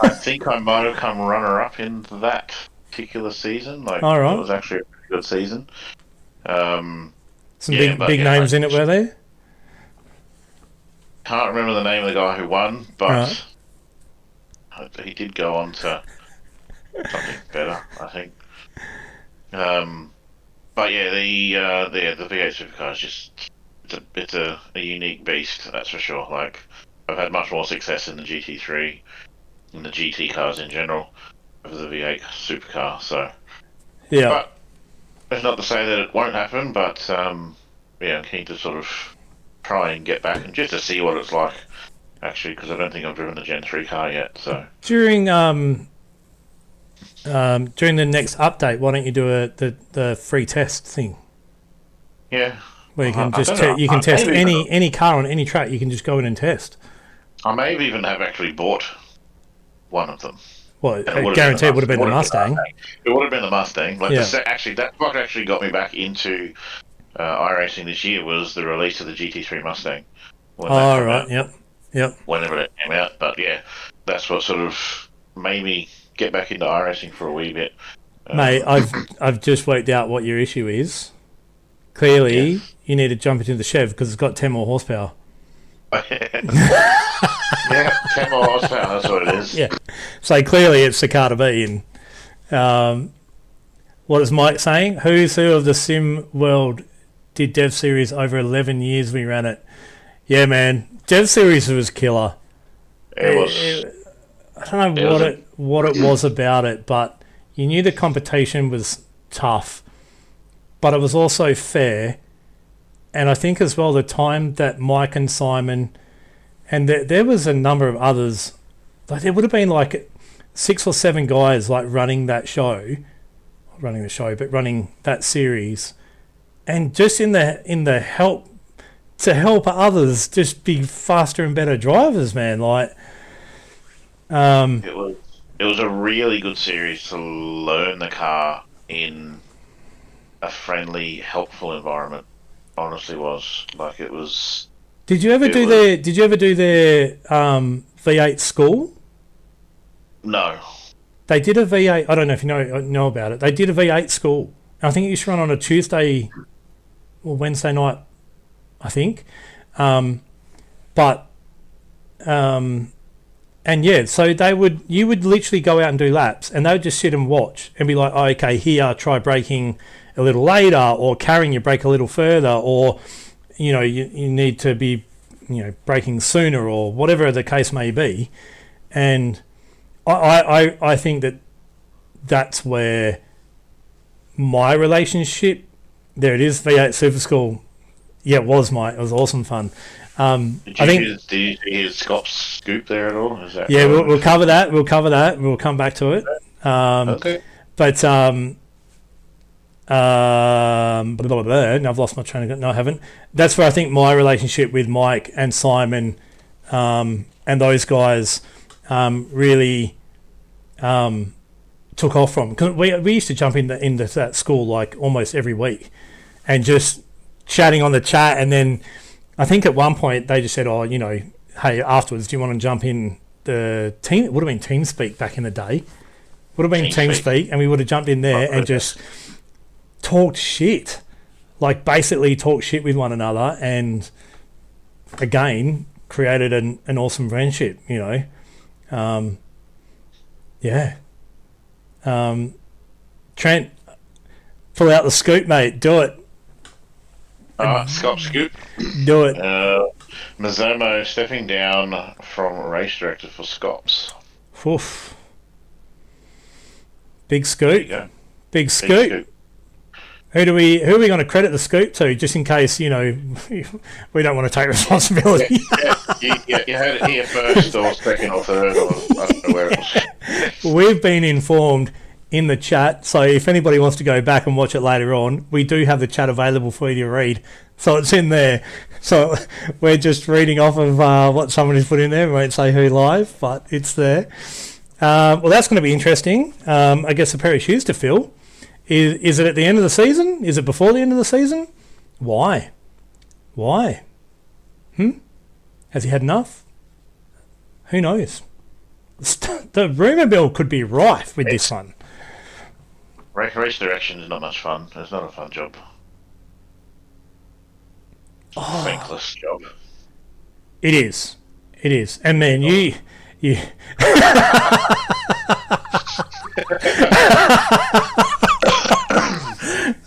I think I might have come runner-up in that particular season. Like, all right. It was actually a pretty good season. Some big names in it, were there? Can't remember the name of the guy who won, but he did go on to something better, I think. But yeah, the V8 Supercar is just it's a unique beast, that's for sure. Like, I've had much more success in the GT3 and the GT cars in general over the V8 Supercar. So Yeah. But it's not to say that it won't happen, but I'm keen to sort of try and get back and just to see what it's like, actually, because I don't think I've driven the Gen 3 car yet. So during the next update, why don't you do the free test thing? Yeah. Where you can just test any car on any track. You can just go in and test. I may have even actually bought one of them. Well, I guarantee it would have been the Mustang. It would have been the Mustang. Actually, that's what actually got me back into iRacing this year was the release of the GT3 Mustang. Oh, right. Yep. Whenever it came out. But yeah, that's what sort of made me get back into iRacing for a wee bit. Mate, I've just worked out what your issue is. Clearly, you need to jump into the Chev because it's got 10 more horsepower. Yeah, 10 more horsepower, that's what it is. Yeah. So clearly it's the car to be. And what is Mike saying? Who's who of the sim world did Dev Series over 11 years we ran it? Yeah, man. Dev Series was killer. It was. I don't know what it was about it, but you knew the competition was tough, but it was also fair. And I think as well the time that Mike and Simon, and there was a number of others, like there would have been like 6 or 7 guys like running that series, and just in the help to help others just be faster and better drivers, man. Like, it was a really good series to learn the car in a friendly, helpful environment. Honestly, was like it was. Did you ever do their V8 school? No. They did a V8. I don't know if you know about it. They did a V8 school. I think it used to run on a Tuesday or Wednesday night, I think. And yeah, so you would literally go out and do laps, and they would just sit and watch and be like, oh, okay, here, try braking a little later, or carrying your brake a little further, or you need to be braking sooner, or whatever the case may be. And I think that's where my relationship, there it is, V8 Super School. Yeah, it was awesome fun. Did you hear Scott's scoop there at all? Is that we'll cover that. We'll come back to it. Okay. But blah, blah, blah, and I've lost my train of thought. No, I haven't. That's where I think my relationship with Mike and Simon and those guys really took off from. Cause we used to jump into that school like almost every week and just chatting on the chat. And then I think at one point they just said, oh, hey, afterwards, do you want to jump in the team? It would have been TeamSpeak back in the day. Would have been TeamSpeak, and we would have jumped in there and just talked shit, like basically talked shit with one another, and again created an awesome friendship. Trent, pull out the scoop, mate. Do it. Scott scoop. Do it. Mazomo stepping down from race director for Scops. Oof. Big scoop. Big scoop. Who are we going to credit the scoop to, just in case, we don't want to take responsibility? You heard it here first, or second, or third, or I don't know where it was. We've been informed in the chat, so if anybody wants to go back and watch it later on, we do have the chat available for you to read. So it's in there. So we're just reading off of what somebody's put in there. We won't say who live, but it's there. Well, that's going to be interesting. I guess a pair of shoes to fill. Is it at the end of the season? Is it before the end of the season? Why? Has he had enough? Who knows? The rumour mill could be rife with this one. Race direction is not much fun. It's not a fun job. Thankless job. It is. And man, you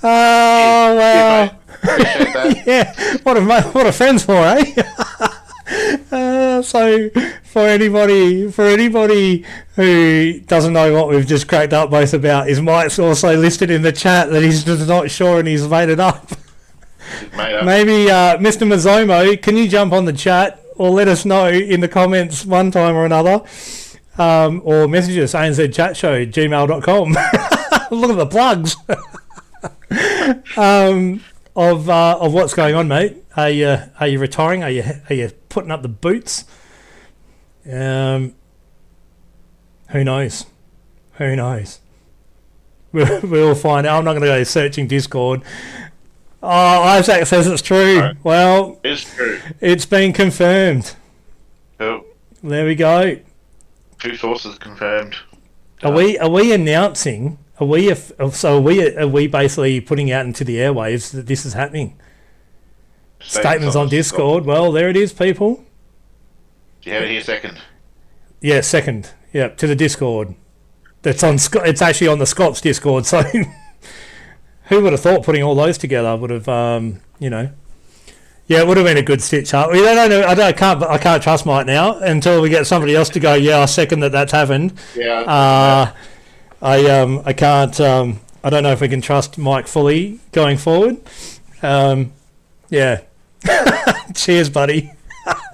oh wow! Yeah, what are friends for, eh? So for anybody who doesn't know what we've just cracked up both about, is Mike's also listed in the chat that he's just not sure and he's made it up. Maybe Mr. Mazzomo, can you jump on the chat or let us know in the comments one time or another, or message us ANZ Chat Show gmail.com. Look at the plugs. Of what's going on, mate. Are you retiring? Are you putting up the boots? Who knows? We'll find out. I'm not going to go searching Discord. Oh, Isaac says it's true. No, well, it's true. It's been confirmed. Cool. There we go. 2 sources confirmed. Are we announcing? Are we basically putting out into the airwaves that this is happening? Statements on Discord. Well, there it is, people. Do you have it here second? Yeah, second. Yeah, to the Discord. That's on. It's actually on the Scott's Discord. So, who would have thought putting all those together would have, Yeah, it would have been a good stitch up. We don't know. I can't trust Mike now until we get somebody else to go. Yeah, I second that's happened. Yeah. I can't. I don't know if we can trust Mike fully going forward. Yeah. Cheers, buddy.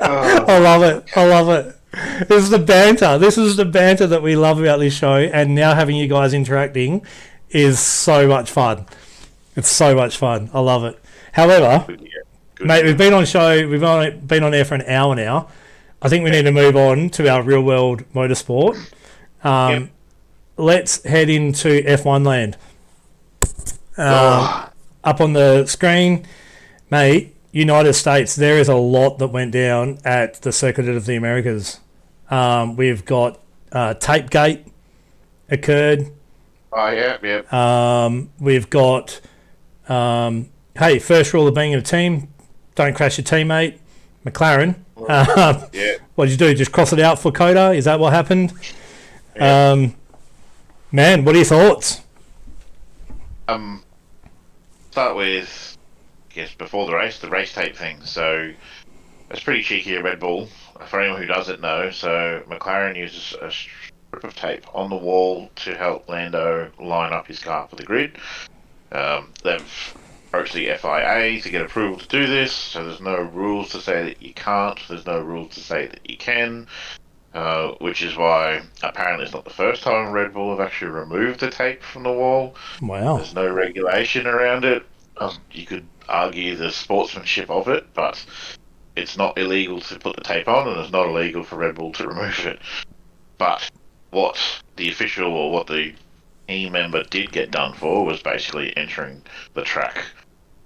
I love it. This is the banter. This is the banter that we love about this show, and now having you guys interacting is so much fun. It's so much fun. I love it. However, mate, we've been on been on air for an hour now. I think we need to move on to our real world motorsport. Let's head into F1 land. Up on the screen, mate, United States, there is a lot that went down at the Circuit of the Americas. We've got Tapegate occurred. Oh, yeah. We've got, hey, first rule of being in a team, don't crash your teammate. McLaren. Yeah. What did you do? Just cross it out for COTA? Is that what happened? Yeah. Man, what are your thoughts? Start with, I guess, before the race tape thing. So it's pretty cheeky of Red Bull. For anyone who doesn't know, so McLaren uses a strip of tape on the wall to help Lando line up his car for the grid. They've approached the FIA to get approval to do this, so there's no rules to say that you can't, there's no rules to say that you can, which is why apparently it's not the first time Red Bull have actually removed the tape from the wall. Wow. There's no regulation around it. You could argue the sportsmanship of it, but it's not illegal to put the tape on, and it's not illegal for Red Bull to remove it. But what the official or what the team member did get done for was basically entering the track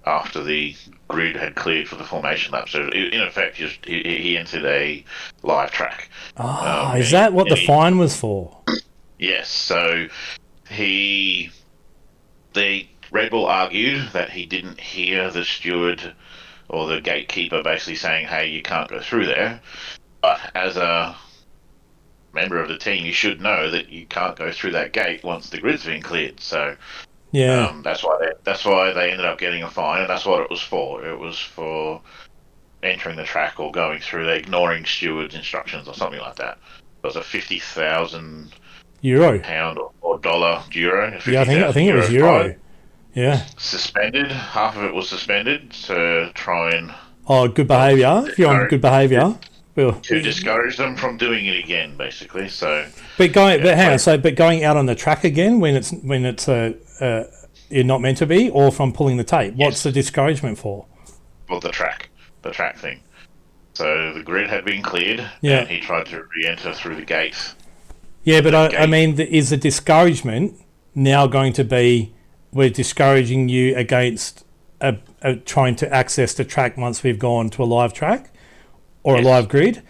after the grid had cleared for the formation lap. So in effect, he entered a live track. Is that what the fine was for? Yes. So the Red Bull argued that he didn't hear the steward or the gatekeeper basically saying, hey, you can't go through there. But as a member of the team, you should know that you can't go through that gate once the grid's been cleared. So yeah, that's why they ended up getting a fine, and that's what it was for. It was for entering the track or going through there, ignoring steward's instructions or something like that. It was a £50,000 pound or euro. Yeah, I think it was euro. Fine. Yeah. Suspended. Half of it was suspended to try and... Oh, good behaviour. If you're on good behaviour. To discourage them from doing it again, basically. So, but going out on the track again when it's you're not meant to be, or from pulling the tape. Yes. What's the discouragement for? Well, the track thing. So the grid had been cleared, yeah, and he tried to re-enter through the gate. Yeah, but I mean, is the discouragement now going to be we're discouraging you against trying to access the track once we've gone to a live track? Or yes. A live grid?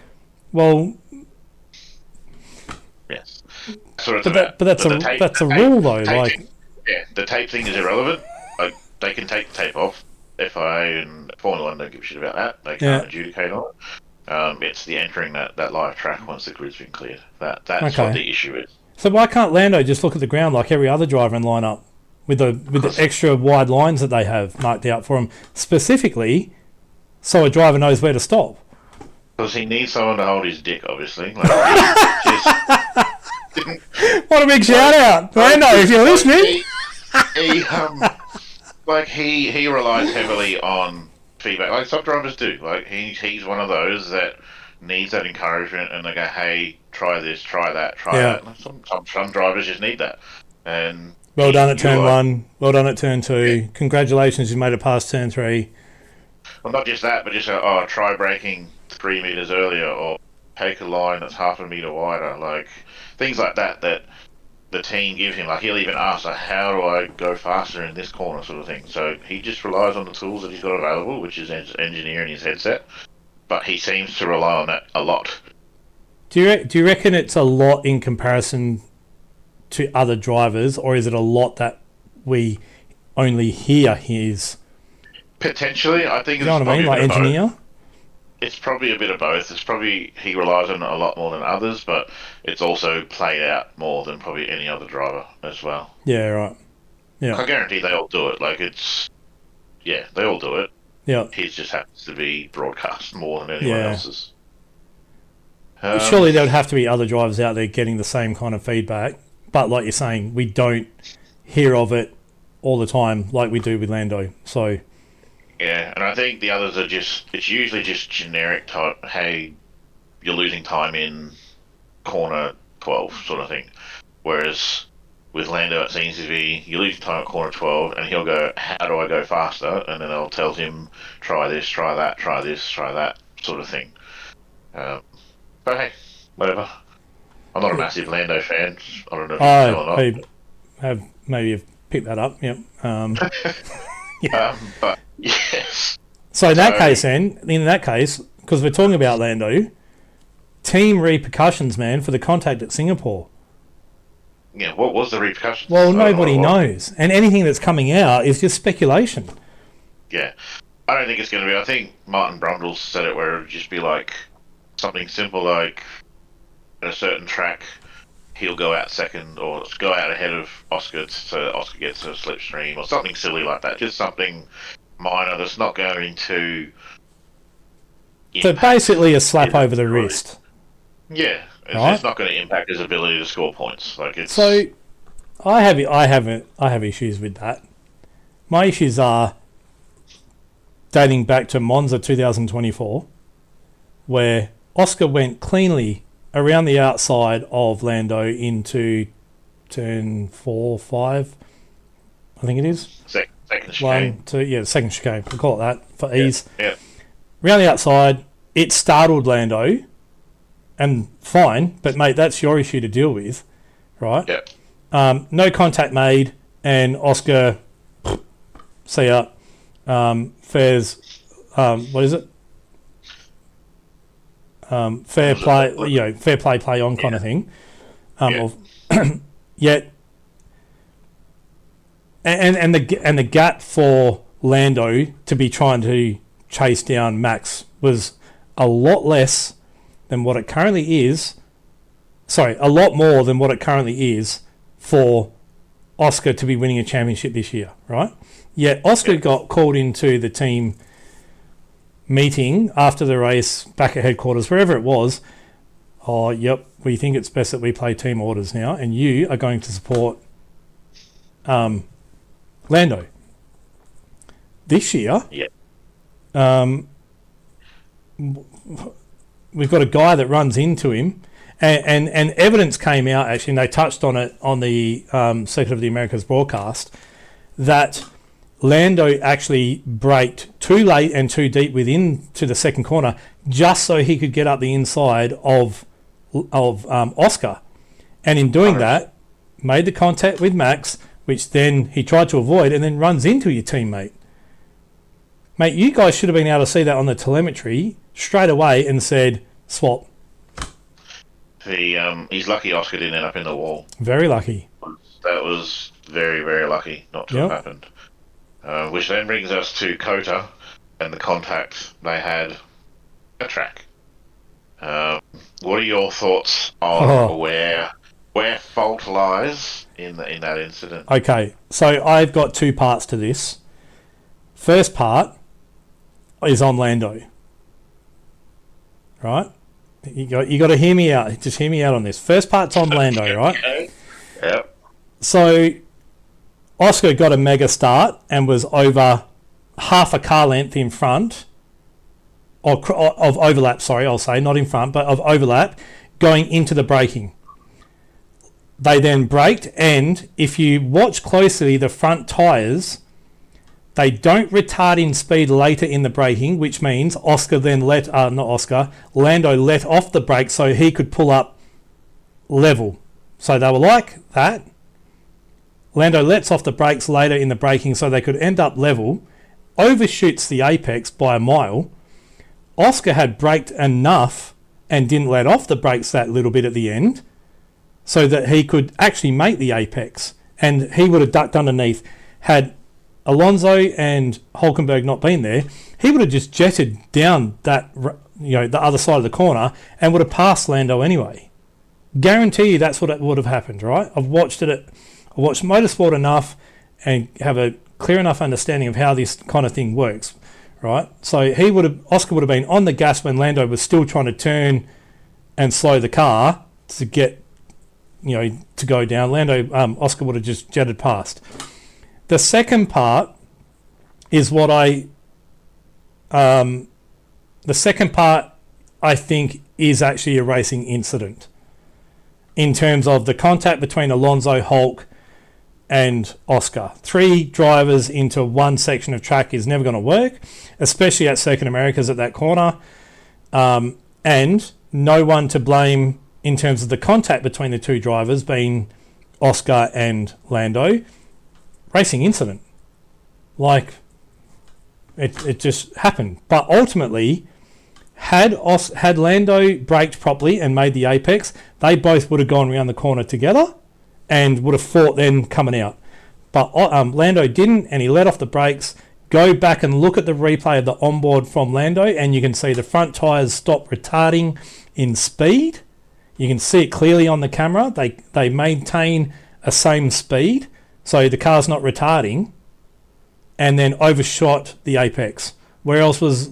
Well, yes. But that's a rule though. Like, the tape thing is irrelevant. Like, they can take the tape off. FIA and Formula One don't give a shit about that. They can't adjudicate on it. It's the entering that live track once the grid's been cleared. That's okay. What the issue is. So why can't Lando just look at the ground like every other driver and line up with the extra wide lines that they have marked out for him specifically, so a driver knows where to stop? Because he needs someone to hold his dick, obviously. Like, What a big shout out, Lando, if you're listening. He relies heavily on feedback, like some drivers do. Like he's one of those that needs that encouragement, and they go, "Hey, try this, try that, try that." Like some drivers just need that. And well done at turn 1. Well done at turn 2. Yeah. Congratulations, you made it past turn 3. Well, not just that, but just try braking 3 meters earlier, or take a line that's half a meter wider, like things like that the team give him. Like he'll even ask, like, how do I go faster in this corner, sort of thing. So he just relies on the tools that he's got available, which is engineering his headset. But he seems to rely on that a lot. Do you reckon it's a lot in comparison to other drivers, or is it a lot that we only hear his? Potentially, I think. You know what I mean, like engineer. It's probably a bit of both. It's probably he relies on it a lot more than others, but it's also played out more than probably any other driver as well. Yeah, right. Yeah. I guarantee they all do it. Like they all do it. Yeah. His just happens to be broadcast more than anyone else's. Surely there would have to be other drivers out there getting the same kind of feedback, but like you're saying, we don't hear of it all the time like we do with Lando. So. Yeah, and I think the others are it's usually just generic type, hey, you're losing time in corner 12 sort of thing. Whereas with Lando, it seems to be, you're losing time at corner 12, and he'll go, how do I go faster? And then I'll tell him, try this, try that, try this, try that, sort of thing. But hey, whatever. I'm not a massive Lando fan. I don't know if you can tell or not. I maybe have picked that up, yep. But yes. So in that case, because we're talking about Lando, team repercussions, man, for the contact at Singapore. Yeah, what was the repercussions? Well, nobody knows, and anything that's coming out is just speculation. Yeah, I don't think it's going to be. I think Martin Brundle said it where it would just be like something simple, like at a certain track, he'll go out second or go out ahead of Oscar, so Oscar gets a slipstream or something silly like that. Just something minor that's not going to. So basically, a slap over the wrist. Yeah, it's not going to impact his ability to score points. Like it's. So, I have issues with that. My issues are dating back to Monza 2024, where Oscar went cleanly around the outside of Lando into turn 4, 5, I think it is. Second chicane. 1, 2, second chicane. We'll call it that for ease. Yeah. Around the outside, it startled Lando, and fine, but mate, that's your issue to deal with, right? Yeah. No contact made, and Oscar, see ya. Fair's, what is it? Fair play, fair play on kind of thing. Yet, and the gap for Lando to be trying to chase down Max was a lot less than what it currently is. Sorry, a lot more than what it currently is for Oscar to be winning a championship this year, right? Yet Oscar got called into the team meeting after the race back at headquarters, wherever it was. Oh, yep, we think it's best that we play team orders now, and you are going to support Lando. This year, we've got a guy that runs into him, and evidence came out, actually, and they touched on it on the Secret of the Americas broadcast, that Lando actually braked too late and too deep within to the second corner just so he could get up the inside of Oscar. And in doing that, made the contact with Max, which then he tried to avoid, and then runs into your teammate. Mate, you guys should have been able to see that on the telemetry straight away and said, swap. He's lucky Oscar didn't end up in the wall. Very lucky. That was very, very lucky not to have happened. Which then brings us to COTA and the contact they had at track. What are your thoughts on where fault lies in that incident? Okay, so I've got two parts to this. First part is on Lando. right? You got to hear me out. Just hear me out on this. First part's on Lando, right? Okay. Yep. So Oscar got a mega start and was over half a car length in front of overlap. Sorry, I'll say not in front, but of overlap going into the braking. They then braked, and if you watch closely, the front tyres, they don't retard in speed later in the braking, which means Lando let off the brake so he could pull up level. So they were like that. Lando lets off the brakes later in the braking so they could end up level, overshoots the apex by a mile. Oscar had braked enough and didn't let off the brakes that little bit at the end so that he could actually make the apex, and he would have ducked underneath. Had Alonso and Hulkenberg not been there, he would have just jetted down that, the other side of the corner and would have passed Lando anyway. Guarantee you that's what would have happened, right? I've watched Motorsport enough and have a clear enough understanding of how this kind of thing works, right? So Oscar would have been on the gas when Lando was still trying to turn and slow the car to get, to go down. Oscar would have just jetted past. The second part is the second part I think is actually a racing incident in terms of the contact between Alonso, Hulk and Oscar. 3 drivers into one section of track is never going to work, especially at Circuit Americas at that corner, and no one to blame in terms of the contact between the 2 drivers being Oscar and Lando. Racing incident. Like, it just happened. But ultimately, had Lando braked properly and made the apex, they both would have gone around the corner together and would have fought then coming out. But Lando didn't, and he let off the brakes. Go back and look at the replay of the onboard from Lando, and you can see the front tyres stop retarding in speed. You can see it clearly on the camera. They maintain a same speed, so the car's not retarding, and then overshot the apex. Where else was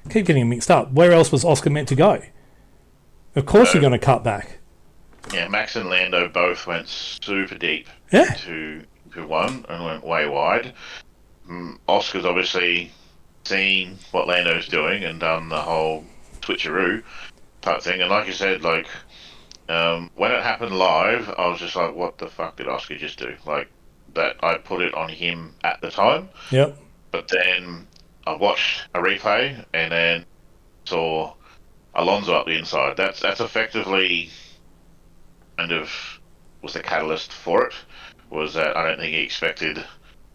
keep getting mixed up. Where else was Oscar meant to go? Of course you're going to cut back. Yeah, Max and Lando both went super deep Yeah. to one and went way wide. Oscar's obviously seen what Lando's doing and done the whole switcheroo type thing. And like you said, when it happened live, I was just like, what the fuck did Oscar just do? Like, that I put it on him at the time. Yep. But then I watched a replay and then saw Alonso up the inside. That's effectively kind of was the catalyst for it. Was that I don't think he expected.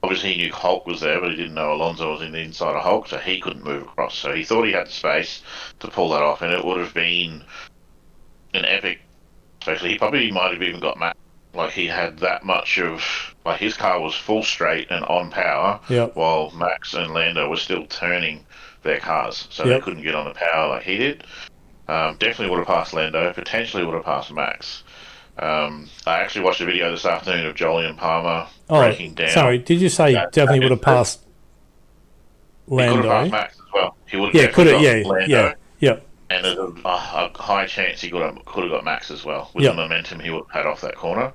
Obviously, he knew Hulk was there, but he didn't know Alonso was in the inside of Hulk, so he couldn't move across. So he thought he had the space to pull that off, and it would have been an epic. Especially, he probably might have even got Max. Like, he had that much of. Like, his car was full straight and on power, Yep. while Max and Lando were still turning their cars, so they couldn't get on the power like he did. Definitely would have passed Lando, potentially would have passed Max. I actually watched a video this afternoon of Jolyon Palmer breaking down. Sorry, did you say definitely would have passed Lando? He could have passed Max as well. He would have Lando. Yeah. And there's a high chance he could have got Max as well. With the momentum he would have had off that corner.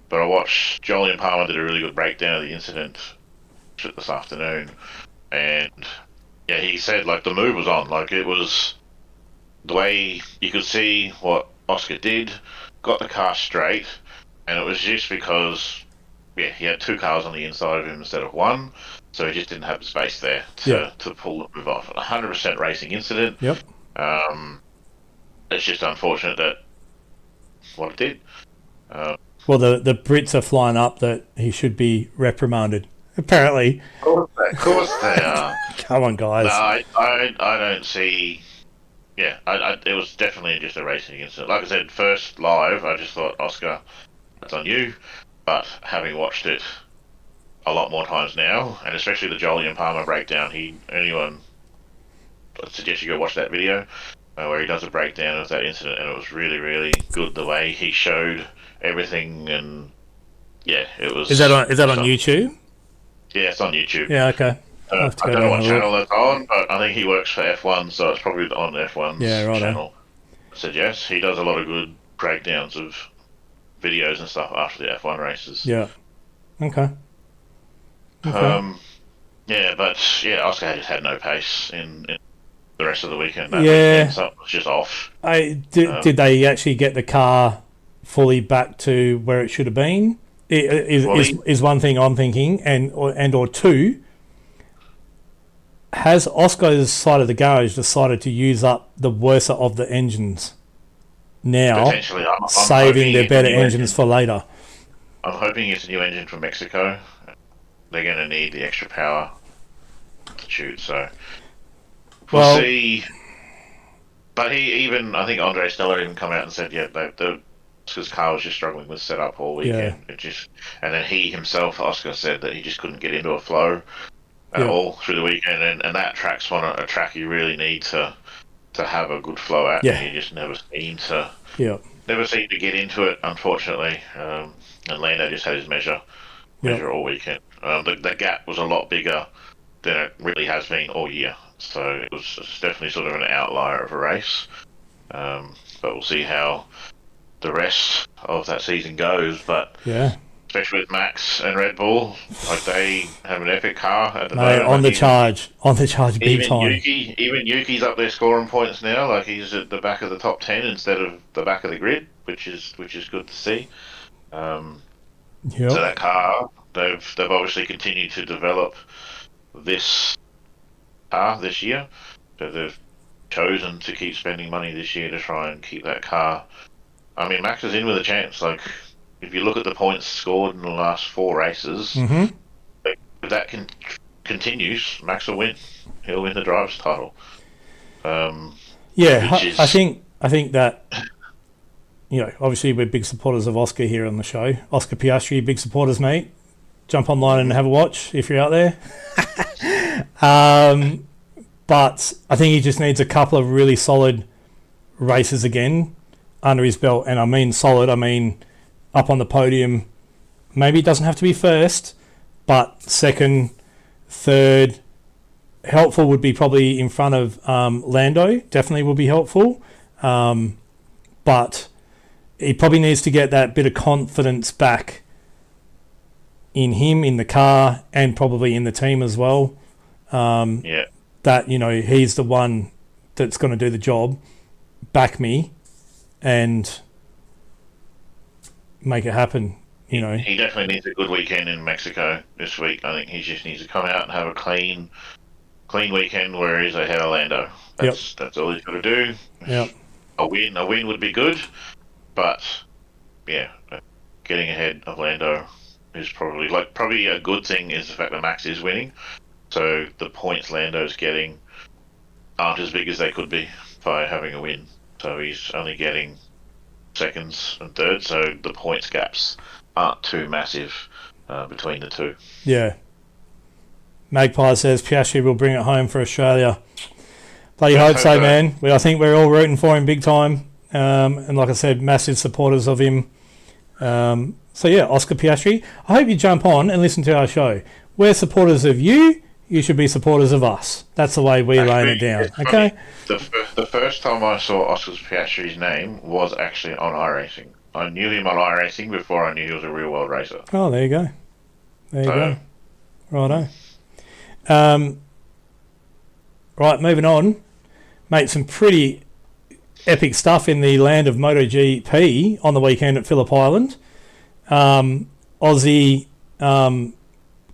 But I watched Jolyon Palmer did a really good breakdown of the incident this afternoon. And yeah, he said like the move was on. Like, it was the way you could see what Oscar did, got the car straight, and it was just because he had 2 cars on the inside of him instead of 1, so he just didn't have the space there to pull the move off. 100% racing incident. Yep. It's just unfortunate that what it did. Well, the Brits are flying up that he should be reprimanded. Apparently. Of course they are. Come on, guys. No, I don't see. Yeah, it was definitely just a racing incident. Like I said, first live, I just thought, Oscar, that's on you. But having watched it a lot more times now, and especially the Jolyon Palmer breakdown, I suggest you go watch that video where he does a breakdown of that incident, and it was really, really good the way he showed everything. And yeah, it was. Is that on YouTube? Yeah, it's on YouTube. Yeah, okay. I'll have to I go don't know down what and have a channel look. that's on, but I think he works for F1, so it's probably on F1's Yeah, righto. channel. I said yes. He does a lot of good breakdowns of videos and stuff after the F1 races. Yeah. Okay. Yeah, but Oscar just had no pace in the rest of the weekend. That Yeah. weekend, so it was just off. Did they actually get the car fully back to where it should have been? Is one thing I'm thinking, or two. Has Oscar's side of the garage decided to use up the worst of the engines now, Potentially, I'm saving their better engines for later? I'm hoping it's a new engine from Mexico. They're going to need the extra power to shoot, so we'll see. But I think Andre Stella even come out and said, because car was just struggling with setup all weekend. Yeah. And then he himself, Oscar, said that he just couldn't get into a flow at all through the weekend, and that track's a track you really need to have a good flow at. Yeah. And you just never seem to get into it, unfortunately. And Lando just had his measure all weekend. The gap was a lot bigger than it really has been all year, so it was definitely sort of an outlier of a race. But we'll see how the rest of that season goes. But especially with Max and Red Bull, like they have an epic car at the moment. On the charge, big time. Even Yuki's up there scoring points now. Like he's at the back of the top 10 instead of the back of the grid, which is good to see. So that car, they've obviously continued to develop this car this year. So they've chosen to keep spending money this year to try and keep that car. I mean, Max is in with a chance. Like, if you look at the points scored in the last 4 races, if that continues, Max will win. He'll win the driver's title. I think that, obviously we're big supporters of Oscar here on the show. Oscar Piastri, big supporters, mate. Jump online and have a watch if you're out there. But I think he just needs a couple of really solid races again under his belt. And I mean solid, I mean up on the podium. Maybe it doesn't have to be first, but second, third. Helpful would be probably in front of Lando. Definitely will be helpful. But he probably needs to get that bit of confidence back in him, in the car, and probably in the team as well. That, he's the one that's going to do the job. Back me and make it happen. He definitely needs a good weekend in Mexico this week. I think he just needs to come out and have a clean weekend where he's ahead of Lando. That's all he's got to do. Yep. A win would be good, but getting ahead of Lando is probably a good thing. Is the fact that Max is winning, so the points Lando's getting aren't as big as they could be by having a win. So he's only getting seconds and thirds, so the points gaps aren't too massive between the two. Yeah. Magpie says Piastri will bring it home for Australia. Bloody hope so, man. I think we're all rooting for him big time. And like I said, massive supporters of him. Oscar Piastri, I hope you jump on and listen to our show. We're supporters of you. You should be supporters of us. That's the way we lay it down. Okay? The first time I saw Oscar Piastri's name was actually on iRacing. I knew him on iRacing before I knew he was a real world racer. Oh, there you go. Righto. Right, moving on. Mate, some pretty epic stuff in the land of MotoGP on the weekend at Phillip Island. Aussie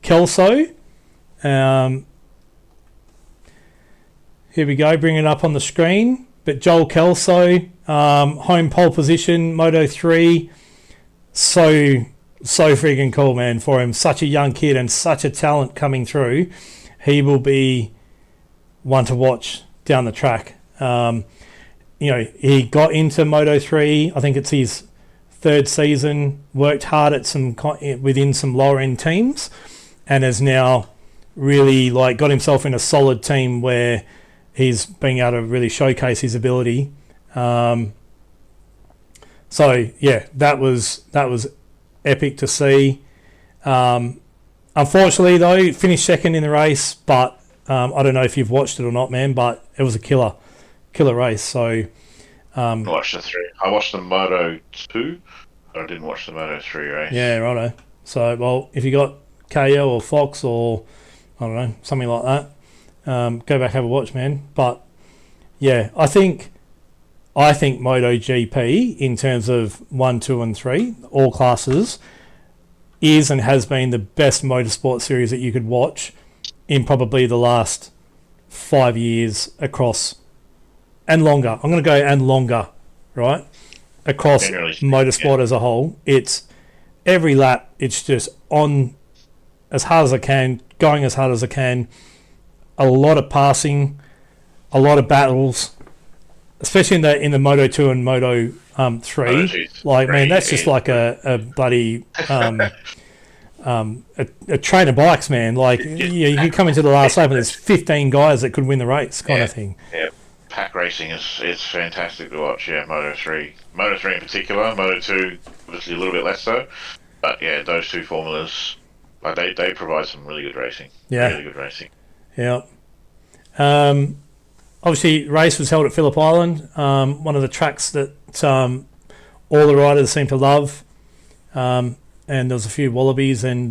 Kelso. Here we go, bring it up on the screen. But Joel Kelso, home pole position, Moto3. So freaking cool, man, for him. Such a young kid and such a talent coming through. He will be one to watch down the track. He got into Moto3. I think it's his 3rd season. Worked hard at within some lower end teams, and has now really got himself in a solid team where he's being able to really showcase his ability. That was epic to see. unfortunately, though, finished second in the race. But I don't know if you've watched it or not, man. But it was a killer race. So I watched the 3. I watched the Moto 2, but I didn't watch the Moto 3 race. yeah, righto. So well, if you got KL or Fox or I don't know something like that, go back have a watch, man. But yeah, I think MotoGP in terms of 1, 2, and 3, all classes, is and has been the best motorsport series that you could watch in probably the last 5 years across and longer. I'm going to go and longer, right? Across motorsport as a whole. It's every lap, it's just on as hard as I can, going as hard as I can, a lot of passing, a lot of battles, especially in the Moto 2 and Moto 3. Like, man, that's just like a bloody a train of bikes, man. Like, you can come into the last lap and there's 15 guys that could win the race, kind of thing. Yeah, pack racing is fantastic to watch. Yeah, Moto 3 in particular. Moto 2 obviously a little bit less so, but yeah, those two formulas, like they provide some really good racing. Yeah, really good racing. Yeah. Obviously, race was held at Phillip Island, one of the tracks that all the riders seem to love. And there was a few wallabies and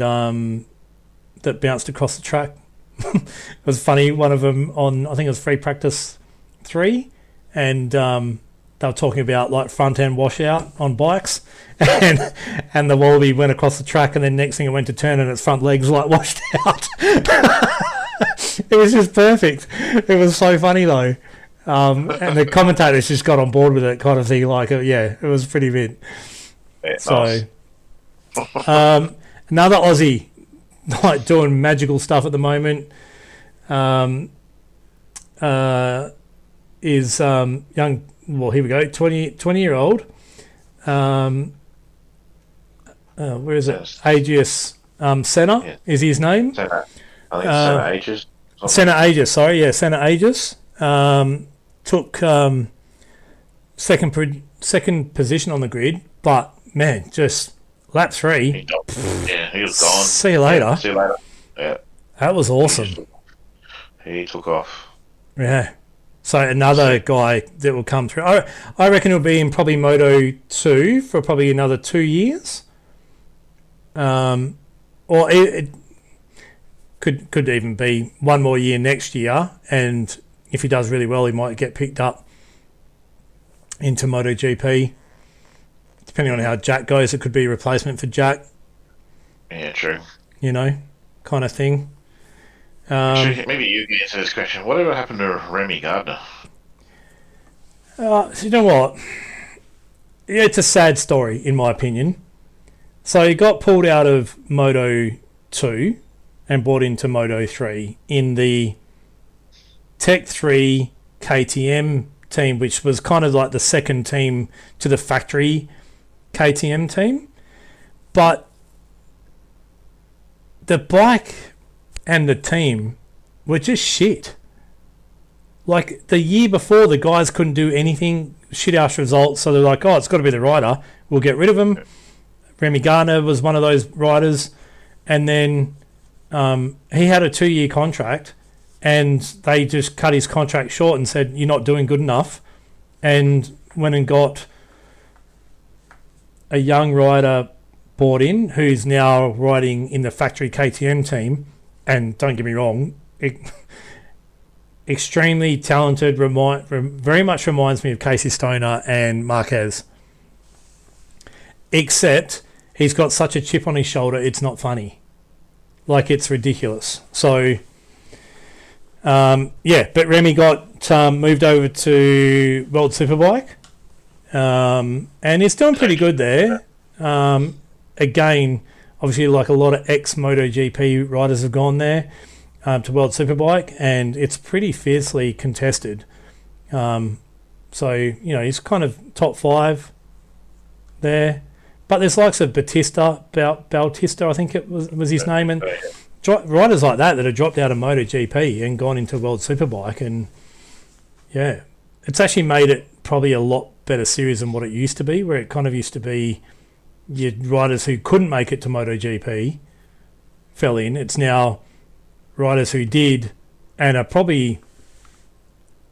that bounced across the track. It was funny. One of them on, I think it was free practice 3, and they were talking about like front end washout on bikes, and the wallaby went across the track, and then next thing it went to turn and its front legs like washed out. It was just perfect. It was so funny though, and the commentators just got on board with it, kind of thing. Like, yeah, it was pretty mint. Yeah, so, nice. Another Aussie, like doing magical stuff at the moment, is young. Well, here we go. 20-year-old. Where is it? Aegis Senna is his name. Senna. I think Senna Aegis. Senna Aegis, sorry, yeah, Senna Aegis. Took second position on the grid, but man, just lap 3. He was gone. See you later. See you later. Yeah. That was awesome. He took off. Yeah. So another guy that will come through. I reckon it'll be in probably Moto 2 for probably another 2 years. Or it could even be one more year next year, and if he does really well, he might get picked up into MotoGP. Depending on how Jack goes, it could be a replacement for Jack. Yeah, true. You know, kind of thing. Maybe you can answer this question. Whatever happened to Remy Gardner? You know what? It's a sad story, in my opinion. So he got pulled out of Moto 2 and brought into Moto 3 in the Tech 3 KTM team, which was kind of like the second team to the factory KTM team. But the bike and the team were just shit. Like the year before, the guys couldn't do anything, shit ass results, so they're like, oh, it's got to be the rider. We'll get rid of him. Remy Gardner was one of those riders, and then he had a 2-year contract, and they just cut his contract short and said, you're not doing good enough, and went and got a young rider brought in who's now riding in the factory KTM team. And don't get me wrong, extremely talented, very much reminds me of Casey Stoner and Marquez. Except he's got such a chip on his shoulder, it's not funny. Like, it's ridiculous. So, but Remy got moved over to World Superbike. And he's doing pretty good there. Again, obviously, like a lot of ex-MotoGP riders have gone there to World Superbike, and it's pretty fiercely contested. So, you know, he's kind of top 5 there. But there's likes of Bautista, I think it was his name, and riders like that have dropped out of MotoGP and gone into World Superbike, and yeah, it's actually made it probably a lot better series than what it used to be, where it kind of used to be your riders who couldn't make it to MotoGP fell in. It's now riders who did and are probably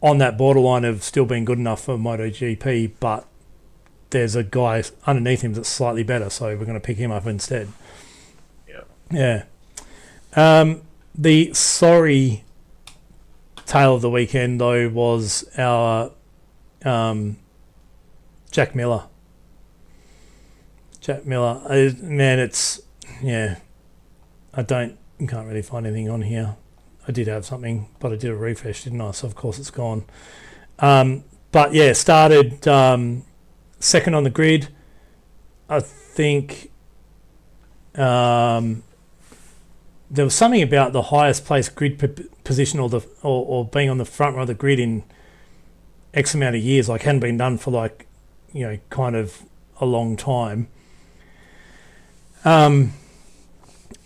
on that borderline of still being good enough for MotoGP, but there's a guy underneath him that's slightly better, so we're going to pick him up instead. Yeah. The sorry tale of the weekend, though, was our Jack Miller. Jack Miller. Man, it's... Yeah. I can't really find anything on here. I did have something, but I did a refresh, didn't I? So, of course, it's gone. But, yeah, started second on the grid. I think there was something about the highest place grid position or being on the front row of the grid in X amount of years. Like, hadn't been done for, like, you know, kind of a long time.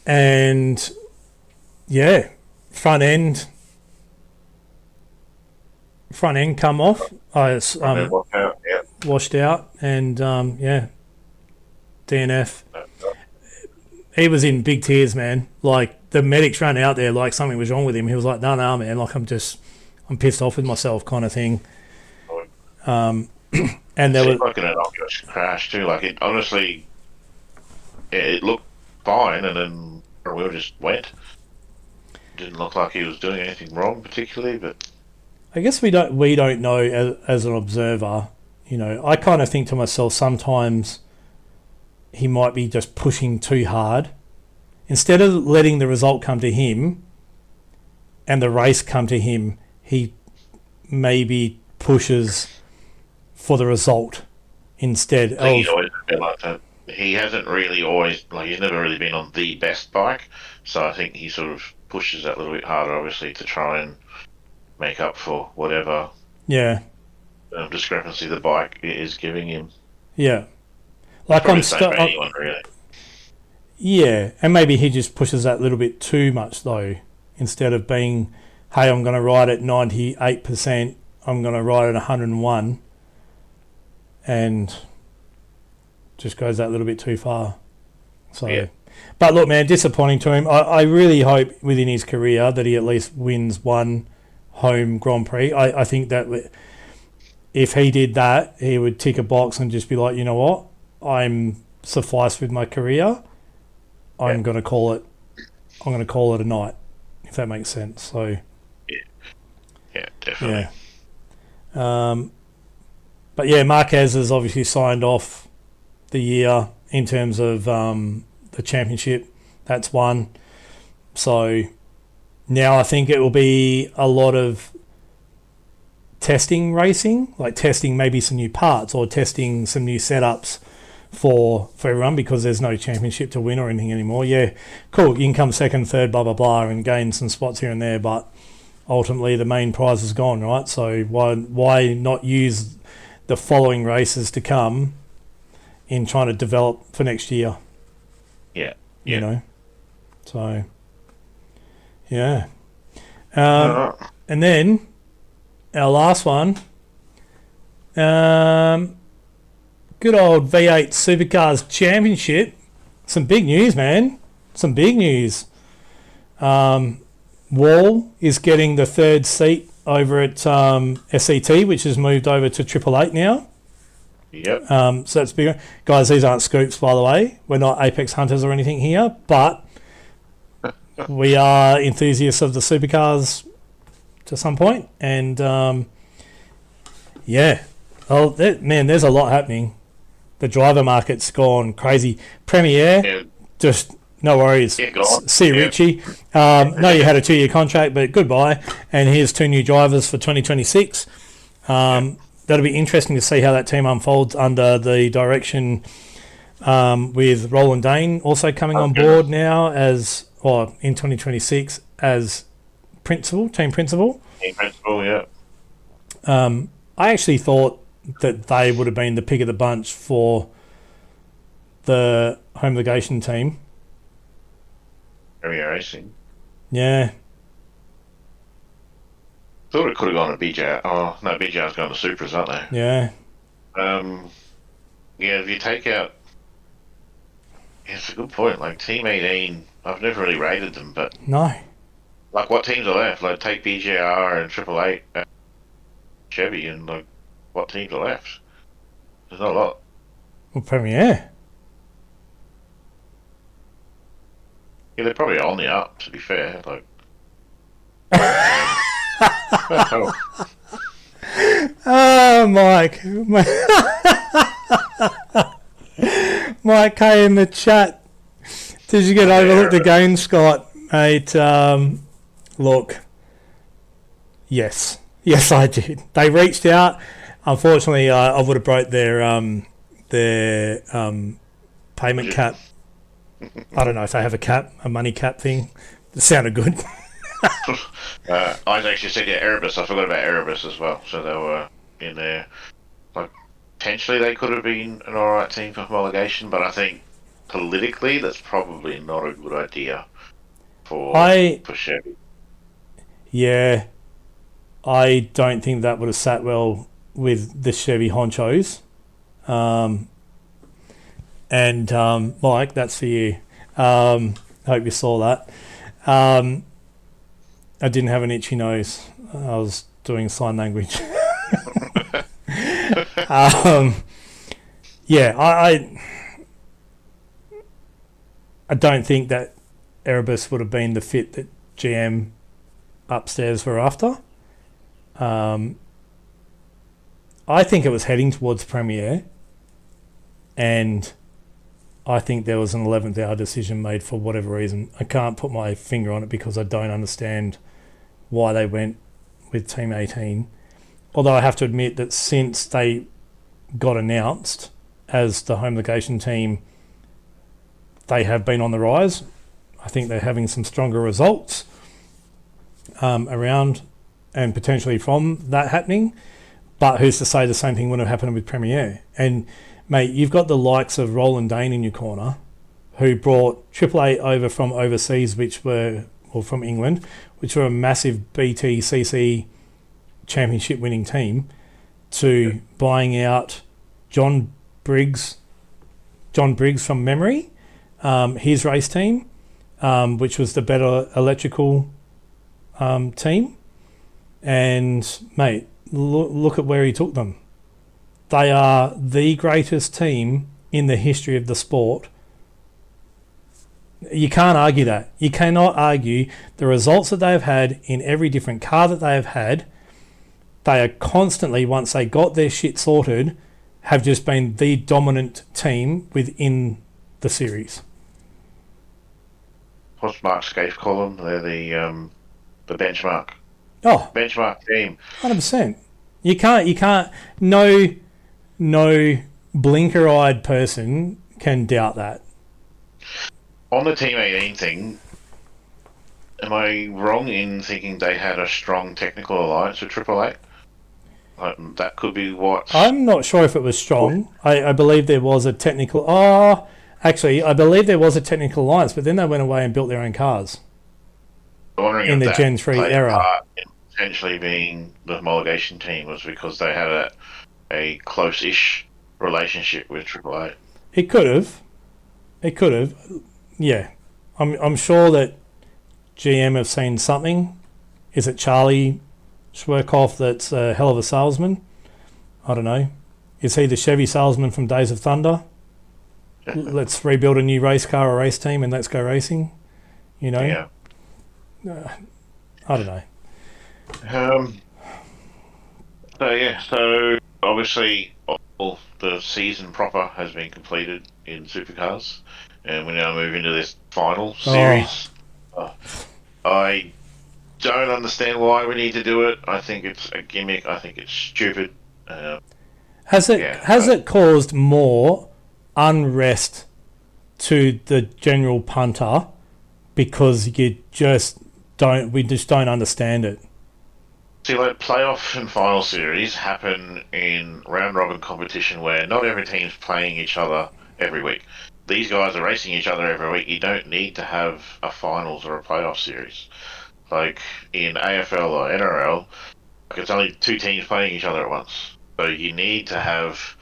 And, yeah, front end come off. Washed out, and yeah, DNF. He was in big tears, man. Like, the medics ran out there like something was wrong with him. He was like, no, man, like, I'm pissed off with myself kind of thing. And there was like an innocuous crash too. Like, it honestly, it looked fine, and then the wheel just went. Didn't look like he was doing anything wrong particularly, but I guess we don't know as an observer. You know, I kind of think to myself sometimes he might be just pushing too hard. Instead of letting the result come to him and the race come to him, he maybe pushes for the result instead. I think he's always been like that. He hasn't really always, like, he's never really been on the best bike, so I think he sort of pushes that a little bit harder, obviously, to try and make up for whatever discrepancy the bike is giving him. Yeah. Like, I'm stuck. Anyone really. Yeah, and maybe he just pushes that little bit too much though. Instead of being, hey, I'm going to ride at 98%, I'm going to ride at 101, and just goes that little bit too far. So, yeah. But look, man, disappointing to him. I really hope within his career that he at least wins one home Grand Prix. I think that if he did that, he would tick a box and just be like, you know what, I'm sufficed with my career. I'm going to call it a night, if that makes sense. So yeah, definitely. Yeah. But yeah, Marquez has obviously signed off the year in terms of the championship. That's one. So now I think it will be a lot of testing racing, like testing maybe some new parts or testing some new setups for everyone, because there's no championship to win or anything anymore. Yeah, cool, you can come second, third, blah, blah, blah, and gain some spots here and there, but ultimately the main prize is gone, right? So why not use the following races to come in trying to develop for next year? Yeah. You know? So, yeah. And then our last one, good old V8 Supercars Championship. Some big news, man. Some big news. Wall is getting the third seat over at SCT, which has moved over to 888 now. Yep. So that's bigger. Guys, these aren't scoops, by the way. We're not apex hunters or anything here, but we are enthusiasts of the supercars to some point. And, yeah. Oh, man, there's a lot happening. The driver market's gone crazy. Premier, just no worries. See you, Richie. No, you had a 2-year contract, but goodbye. And here's 2 new drivers for 2026. That'll be interesting to see how that team unfolds under the direction with Roland Dane also coming on board now in 2026 as team principal. Team principal, yeah. I actually thought that they would have been the pick of the bunch for the homologation team. Premier Racing. Yeah. Thought it could have gone to BJ. Oh, no, BJ's gone to Supras, aren't they? Yeah. Yeah, if you take out it's a good point. Like Team 18, I've never really rated them, but No. like what teams are left? Like take BGR and Triple Eight, and Chevy, and like what teams are left? There's not a lot. Well, Premiere. Yeah, they're probably on the up. To be fair, like. Oh, Mike. Mike K in the chat. Did you get overlooked again, Scott? Mate, look. Yes. Yes, I did. They reached out. Unfortunately, I would have broke their payment cap. I don't know if they have a cap, a money cap thing. It sounded good. I actually said, yeah, Erebus. I forgot about Erebus as well. So they were in there. Like, potentially they could have been an alright team for homologation, but I think politically that's probably not a good idea for Chevy. Yeah, I don't think that would have sat well with the Chevy honchos. Mike, that's for you. Hope you saw that. I didn't have an itchy nose. I was doing sign language. Yeah, I don't think that Erebus would have been the fit that GM upstairs were after. I think it was heading towards Premiere, and I think there was an 11th hour decision made for whatever reason. I can't put my finger on it because I don't understand why they went with Team 18. Although I have to admit that since they got announced as the homologation team, they have been on the rise. I think they're having some stronger results around and potentially from that happening. But who's to say the same thing wouldn't have happened with Premiere? And mate, you've got the likes of Roland Dane in your corner, who brought Triple Eight over from overseas, from England, which were a massive BTCC championship winning team, to buying out John Briggs from memory, his race team, which was the better electrical team. And mate, look at where he took them. They are the greatest team in the history of the sport. You can't argue that. You cannot argue the results that they have had in every different car that they have had. They are constantly, once they got their shit sorted, have just been the dominant team within the series. What's Mark Scaife call them? They're the benchmark. Oh, benchmark team. 100%. You can't. No blinker-eyed person can doubt that. On the Team 18 thing, am I wrong in thinking they had a strong technical alliance with Triple Eight? That could be what... I'm not sure if it was strong. I believe there was a technical... I believe there was a technical alliance, but then they went away and built their own cars. In the Gen 3 era. Potentially being the homologation team was because they had a close-ish relationship with Triple Eight. It could have. Yeah. I'm sure that GM have seen something. Is it Charlie Schwerkoff that's a hell of a salesman? I don't know. Is he the Chevy salesman from Days of Thunder? Let's rebuild a new race car or race team and let's go racing. You know? Yeah. I don't know. So obviously all the season proper has been completed in Supercars, and we now move into this final series. I don't understand why we need to do it. I think it's a gimmick. I think it's stupid. Has it caused more unrest to the general punter because we just don't understand it? See, like playoff and final series happen in round robin competition where not every team's playing each other every week. These guys are racing each other every week. You don't need to have a finals or a playoff series. Like in AFL or NRL, it's only two teams playing each other at once. So you need to have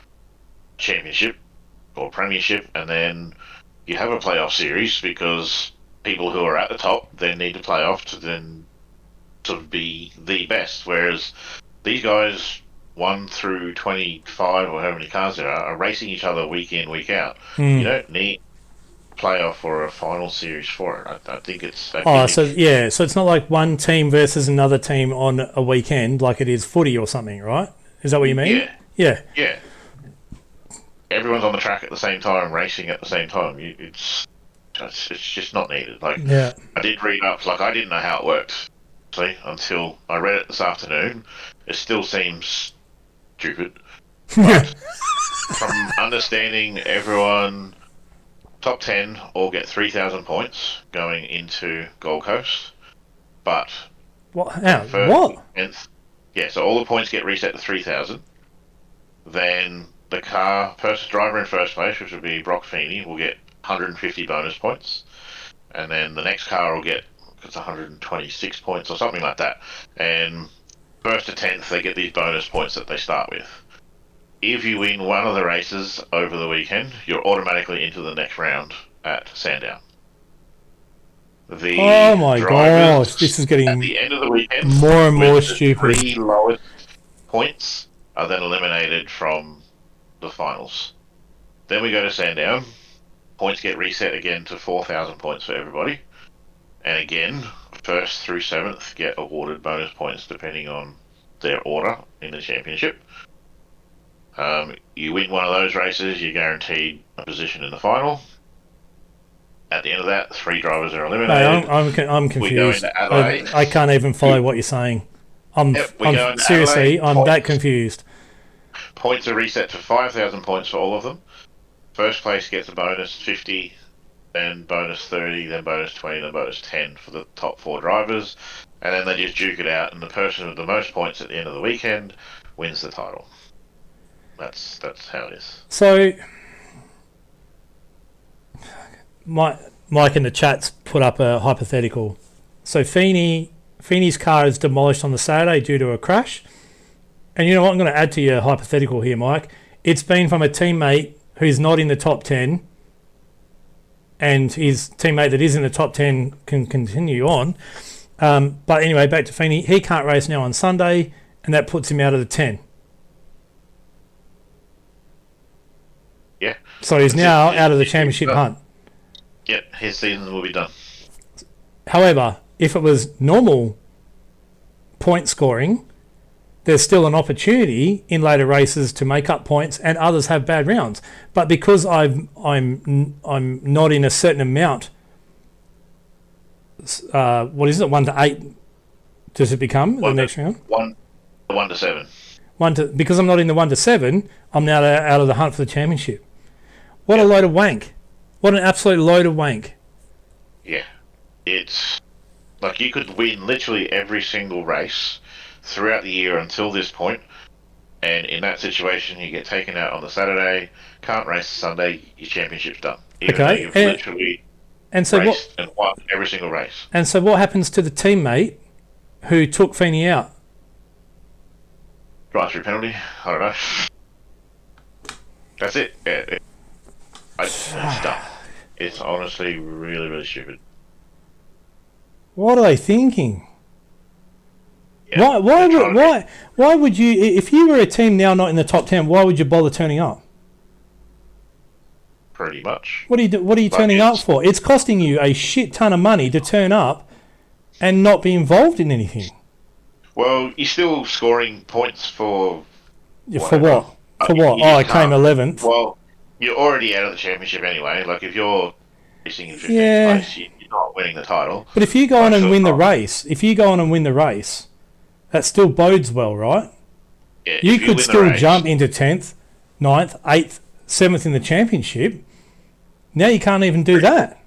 championship or premiership, and then you have a playoff series because people who are at the top then need to play off to then sort of be the best. Whereas these guys, 1 through 25 or how many cars there are racing each other week in, week out. You don't need playoff or a final series for it. I think it's... so it's not like one team versus another team on a weekend like it is footy or something, right? Is that what you mean? Yeah. Everyone's on the track at the same time, racing at the same time. It's just not needed. Like, I did read up, like, I didn't know how it worked, see, until I read it this afternoon. It still seems stupid. But from understanding, everyone, top 10 all get 3,000 points going into Gold Coast. But what? So all the points get reset to 3,000. Then the driver in first place, which would be Brock Feeney, will get 150 bonus points. And then the next car will get 126 points or something like that. And first to 10th, they get these bonus points that they start with. If you win one of the races over the weekend, you're automatically into the next round at Sandown. Oh my gosh, this is getting at the end of the weekend, more and more stupid. The 3 lowest points are then eliminated from the finals. Then we go to Sandown. Points get reset again to 4,000 points for everybody. And again, 1st through 7th get awarded bonus points depending on their order in the championship. You win one of those races, you're guaranteed a position in the final. At the end of that, 3 drivers are eliminated. No, I'm confused. We go into Adelaide. I can't even follow what you're saying. I'm that confused. Points are reset to 5,000 points for all of them. First place gets a bonus 50, then bonus 30, then bonus 20, then bonus 10 for the top 4 drivers. And then they just duke it out, and the person with the most points at the end of the weekend wins the title. That's how it is. So, Mike in the chat's put up a hypothetical. So Feeney's car is demolished on the Saturday due to a crash. And you know what? I'm going to add to your hypothetical here, Mike. It's been from a teammate who's not in the top 10, and his teammate that is in the top 10 can continue on. But anyway, back to Feeney. He can't race now on Sunday, and that puts him out of the 10. Yeah. So he's now out of the championship hunt. Yeah, his season will be done. However, if it was normal point scoring, there's still an opportunity in later races to make up points, and others have bad rounds. But because I'm not in a certain amount, what is it? 1 to 8? Does it become the next round? 1 to 7. Because I'm not in the 1 to 7, I'm now out of the hunt for the championship. What a load of wank! What an absolute load of wank! Yeah, it's like you could win literally every single race throughout the year until this point, and in that situation you get taken out on the Saturday, can't race Sunday, your championship's done. Even though you've literally raced and won every single race. And so what happens to the teammate who took Feeney out? Drive-through penalty, I don't know. That's it. Yeah, it's dumb. It's honestly really, really stupid. What are they thinking? Yeah, why would you, if you were a team now not in the top 10, why would you bother turning up? Pretty much. What are you turning up for? It's costing you a shit ton of money to turn up and not be involved in anything. Well, you're still scoring points for... For what? For what? I came 11th. Well, you're already out of the championship anyway. Like, if you're racing in 15th place, you're not winning the title. But if you go on and win the race, that still bodes well, right? Yeah, you could still jump into 10th, 9th, 8th, 7th in the championship. Now you can't even do that.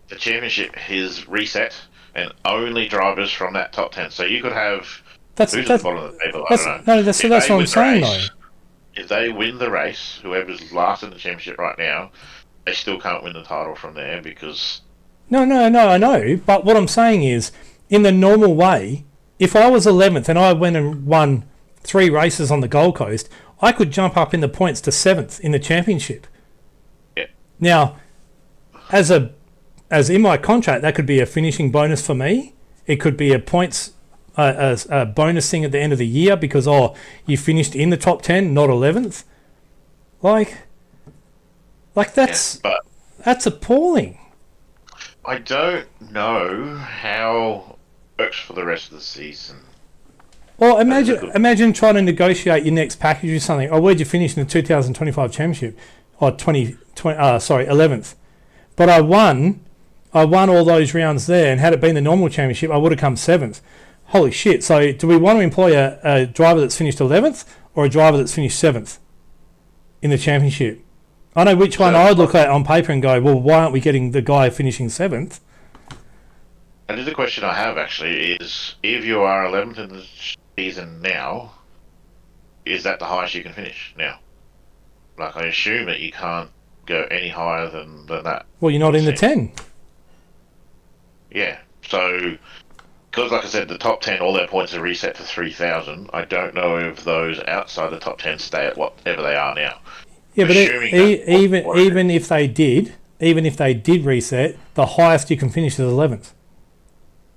The championship is reset, and only drivers from that top 10. So you could have... who's at the bottom of the table? I don't know. No, that's what I'm saying, though. If they win the race, whoever's last in the championship right now, they still can't win the title from there because... No, I know. But what I'm saying is, in the normal way, if I was 11th and I went and won 3 races on the Gold Coast, I could jump up in the points to 7th in the championship. Yeah. Now, as in my contract, that could be a finishing bonus for me. It could be a points a bonus thing at the end of the year because you finished in the top 10, not 11th. Like that's appalling. I don't know how it works for the rest of the season. Well, imagine trying to negotiate your next package or something. Oh, where'd you finish in the 2025 championship? Or 11th. But I won all those rounds there, and had it been the normal championship, I would have come 7th. Holy shit. So do we want to employ a driver that's finished 11th or a driver that's finished 7th in the championship? I know which one I would look at on paper and go, well, why aren't we getting the guy finishing 7th? And the question I have actually is, if you are 11th in the season now, is that the highest you can finish now? Like, I assume that you can't go any higher than that. Well, you're not in the 10. Yeah, so, because like I said, the top 10, all their points are reset to 3,000. I don't know if those outside the top 10 stay at whatever they are now. Yeah, but even if they did reset, the highest you can finish is 11th.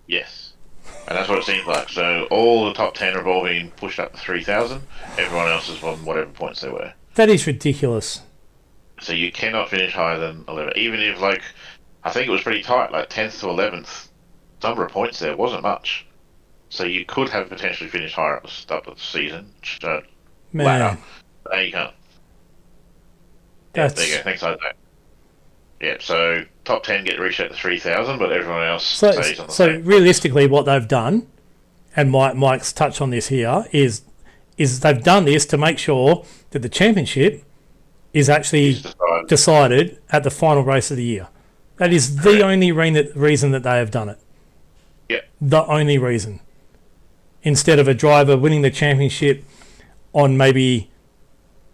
Yes, and that's what it seems like. So all the top 10 have all been pushed up to 3,000. Everyone else is on whatever points they were. That is ridiculous. So you cannot finish higher than 11. Even if, like, I think it was pretty tight, like 10th to 11th, number of points there wasn't much. So you could have potentially finished higher at the start of the season. Ladder. But now you can't. Yeah, there you go. Thanks, Isaac. Yeah, so top 10 get reset to 3,000, but everyone else stays on the same. So realistically, what they've done, and Mike's touched on this here, is they've done this to make sure that the championship is actually decided at the final race of the year. That is the only reason that they have done it. Yeah. The only reason. Instead of a driver winning the championship on maybe,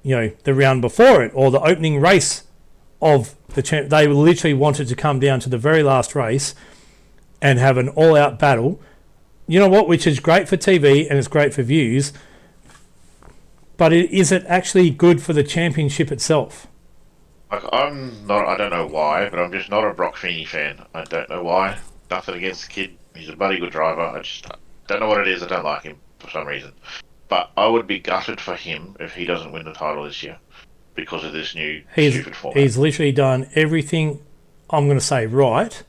the round before it or the opening race of the they literally wanted to come down to the very last race and have an all-out battle. You know what? Which is great for TV and it's great for views. But is it actually good for the championship itself? Like, I don't know why, but I'm just not a Brock Feeney fan. I don't know why. Nothing against the kid. He's a bloody good driver. I just don't know what it is. I don't like him for some reason. But I would be gutted for him if he doesn't win the title this year because of this new stupid format. He's literally done everything, I'm going to say, right.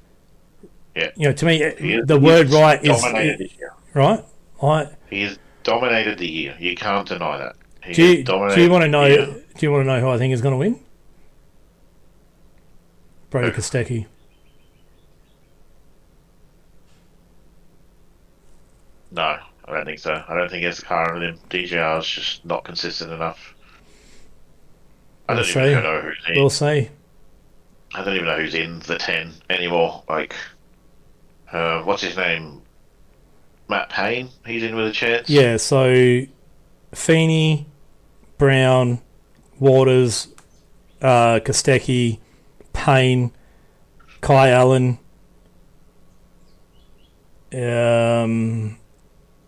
Yeah. To me, the word right is... dominated this year. Right? He has dominated the year. You can't deny that. Do you want to know who I think is going to win? Brody Kostecki. No, I don't think so. I don't think it's the car with him. DJR is just not consistent enough. I don't even know who's in. We'll see. I don't even know who's in the 10 anymore. Like, what's his name? Matt Payne? He's in with a chance? Yeah, so Feeney, Brown, Waters, Kostecki, Payne, Kai Allen.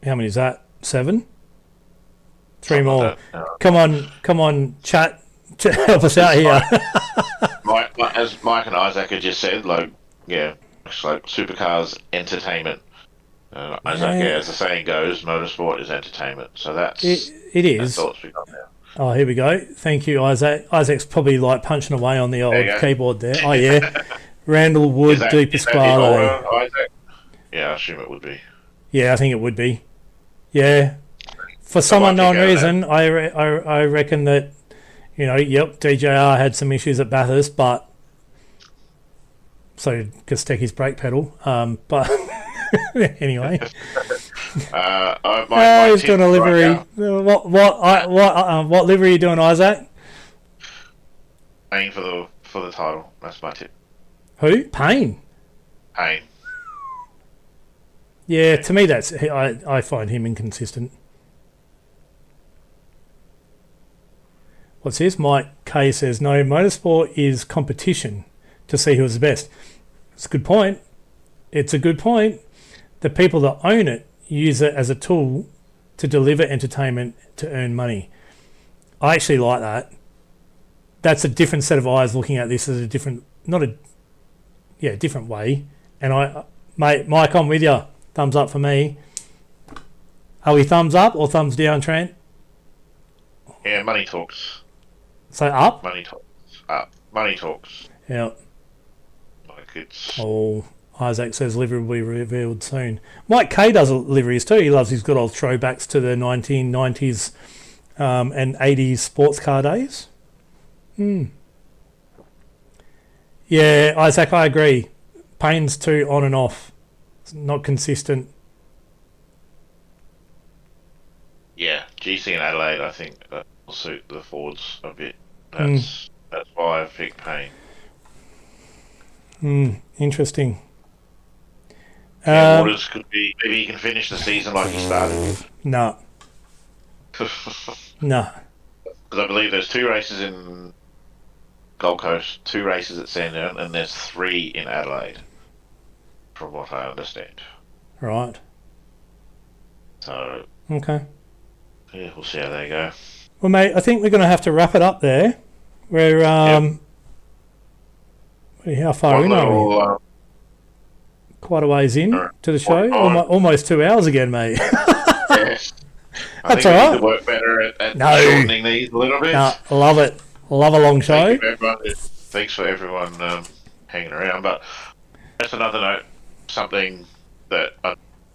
How many is that? 7? 3 more. Come on, chat. Help us out here. As Mike and Isaac had just said, it's like Supercars entertainment. As the saying goes, motorsport is entertainment. So that's it is. That's all it's become now. Oh, here we go. Thank you, Isaac. Isaac's probably punching away on the old keyboard there. Oh yeah, Randall Wood, Di Pasquale. Isaac? Yeah, I assume it would be. Yeah, I think it would be. Yeah, for some unknown reason, I reckon that DJR had some issues at Bathurst, but so Kostecki's brake pedal. But anyway, he's doing a livery. Right what livery are you doing, Isaac? Payne for the title. That's my tip. Who? Payne. Payne. Yeah, to me I find him inconsistent. What's this? Mike K says, no, motorsport is competition to see who's the best. It's a good point. The people that own it use it as a tool to deliver entertainment to earn money. I actually like that. That's a different set of eyes looking at this as a different, not a different way. And Mike, I'm with you. Thumbs up for me. Are we thumbs up or thumbs down, Trent? Yeah, money talks. So up? Money talks. Up. Money talks. Yeah. Like it's. Oh, Isaac says livery will be revealed soon. Mike K does liveries too. He loves his good old throwbacks to the 1990s and 80s sports car days. Yeah, Isaac, I agree. Payne's too on and off. It's not consistent. Yeah, GC in Adelaide, I think that will suit the Fords a bit. That's why I picked Payne. Interesting. Waters could be, maybe he can finish the season like he started. No. No. Because I believe there's 2 races in Gold Coast, 2 races at Sandown, and there's 3 in Adelaide, from what I understand. Right. So, Okay. yeah, we'll see how they go. Well, mate, I think we're going to have to wrap it up there. We're, how far in are we? Quite a ways in to the show. Almost 2 hours again, mate. Yes. That's all right. Need to work better at shortening these a little bit. Love it. Love a long show. Thanks for everyone hanging around. But that's another note, something that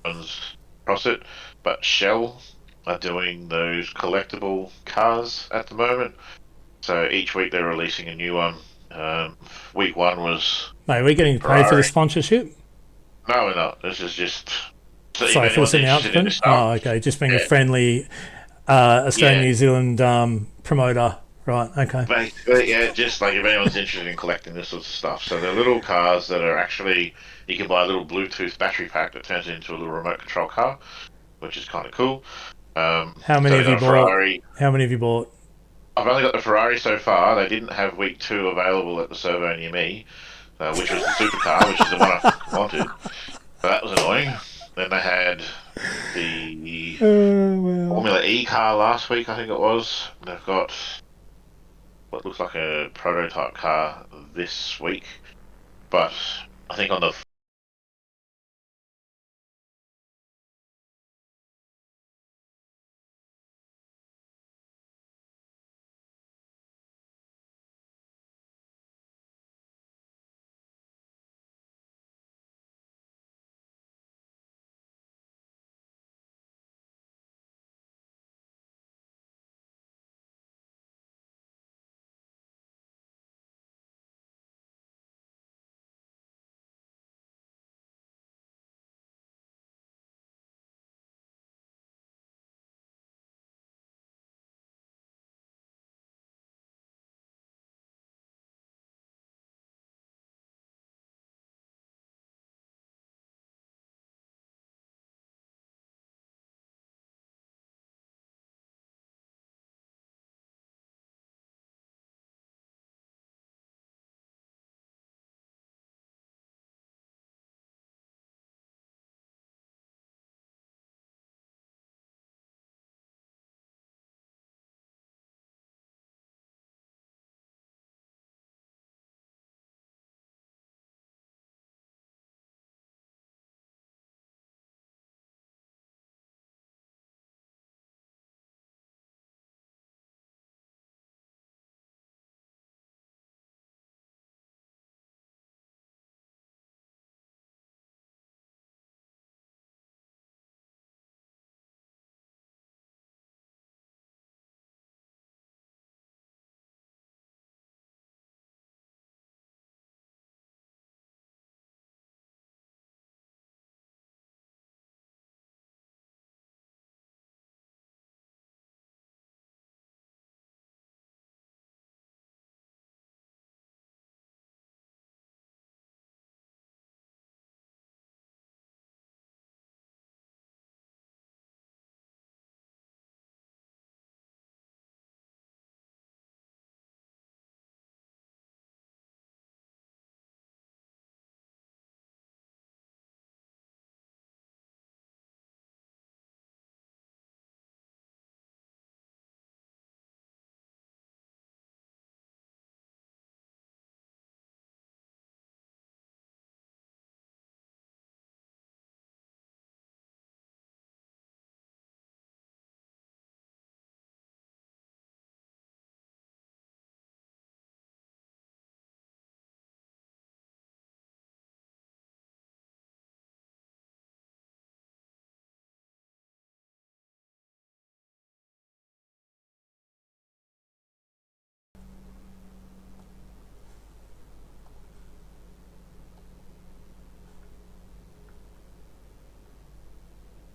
runs across it. But Shell are doing those collectible cars at the moment. So each week they're releasing a new one. Week 1 was... Mate, we're getting paid for the sponsorship? No, we're not. This is just... So for this announcement? Oh, okay. Just being a friendly Australian New Zealand promoter. Right, okay. Basically, yeah, just like if anyone's interested in collecting this sort of stuff. So they're little cars that are actually... You can buy a little Bluetooth battery pack that turns into a little remote control car, which is kind of cool. How many have you bought? How many have you bought? I've only got the Ferrari so far. They didn't have week 2 available at the servo near me, which was the supercar, which is the one I wanted. So that was annoying. Then they had the Formula E car last week, I think it was. They've got what looks like a prototype car this week. But I think on the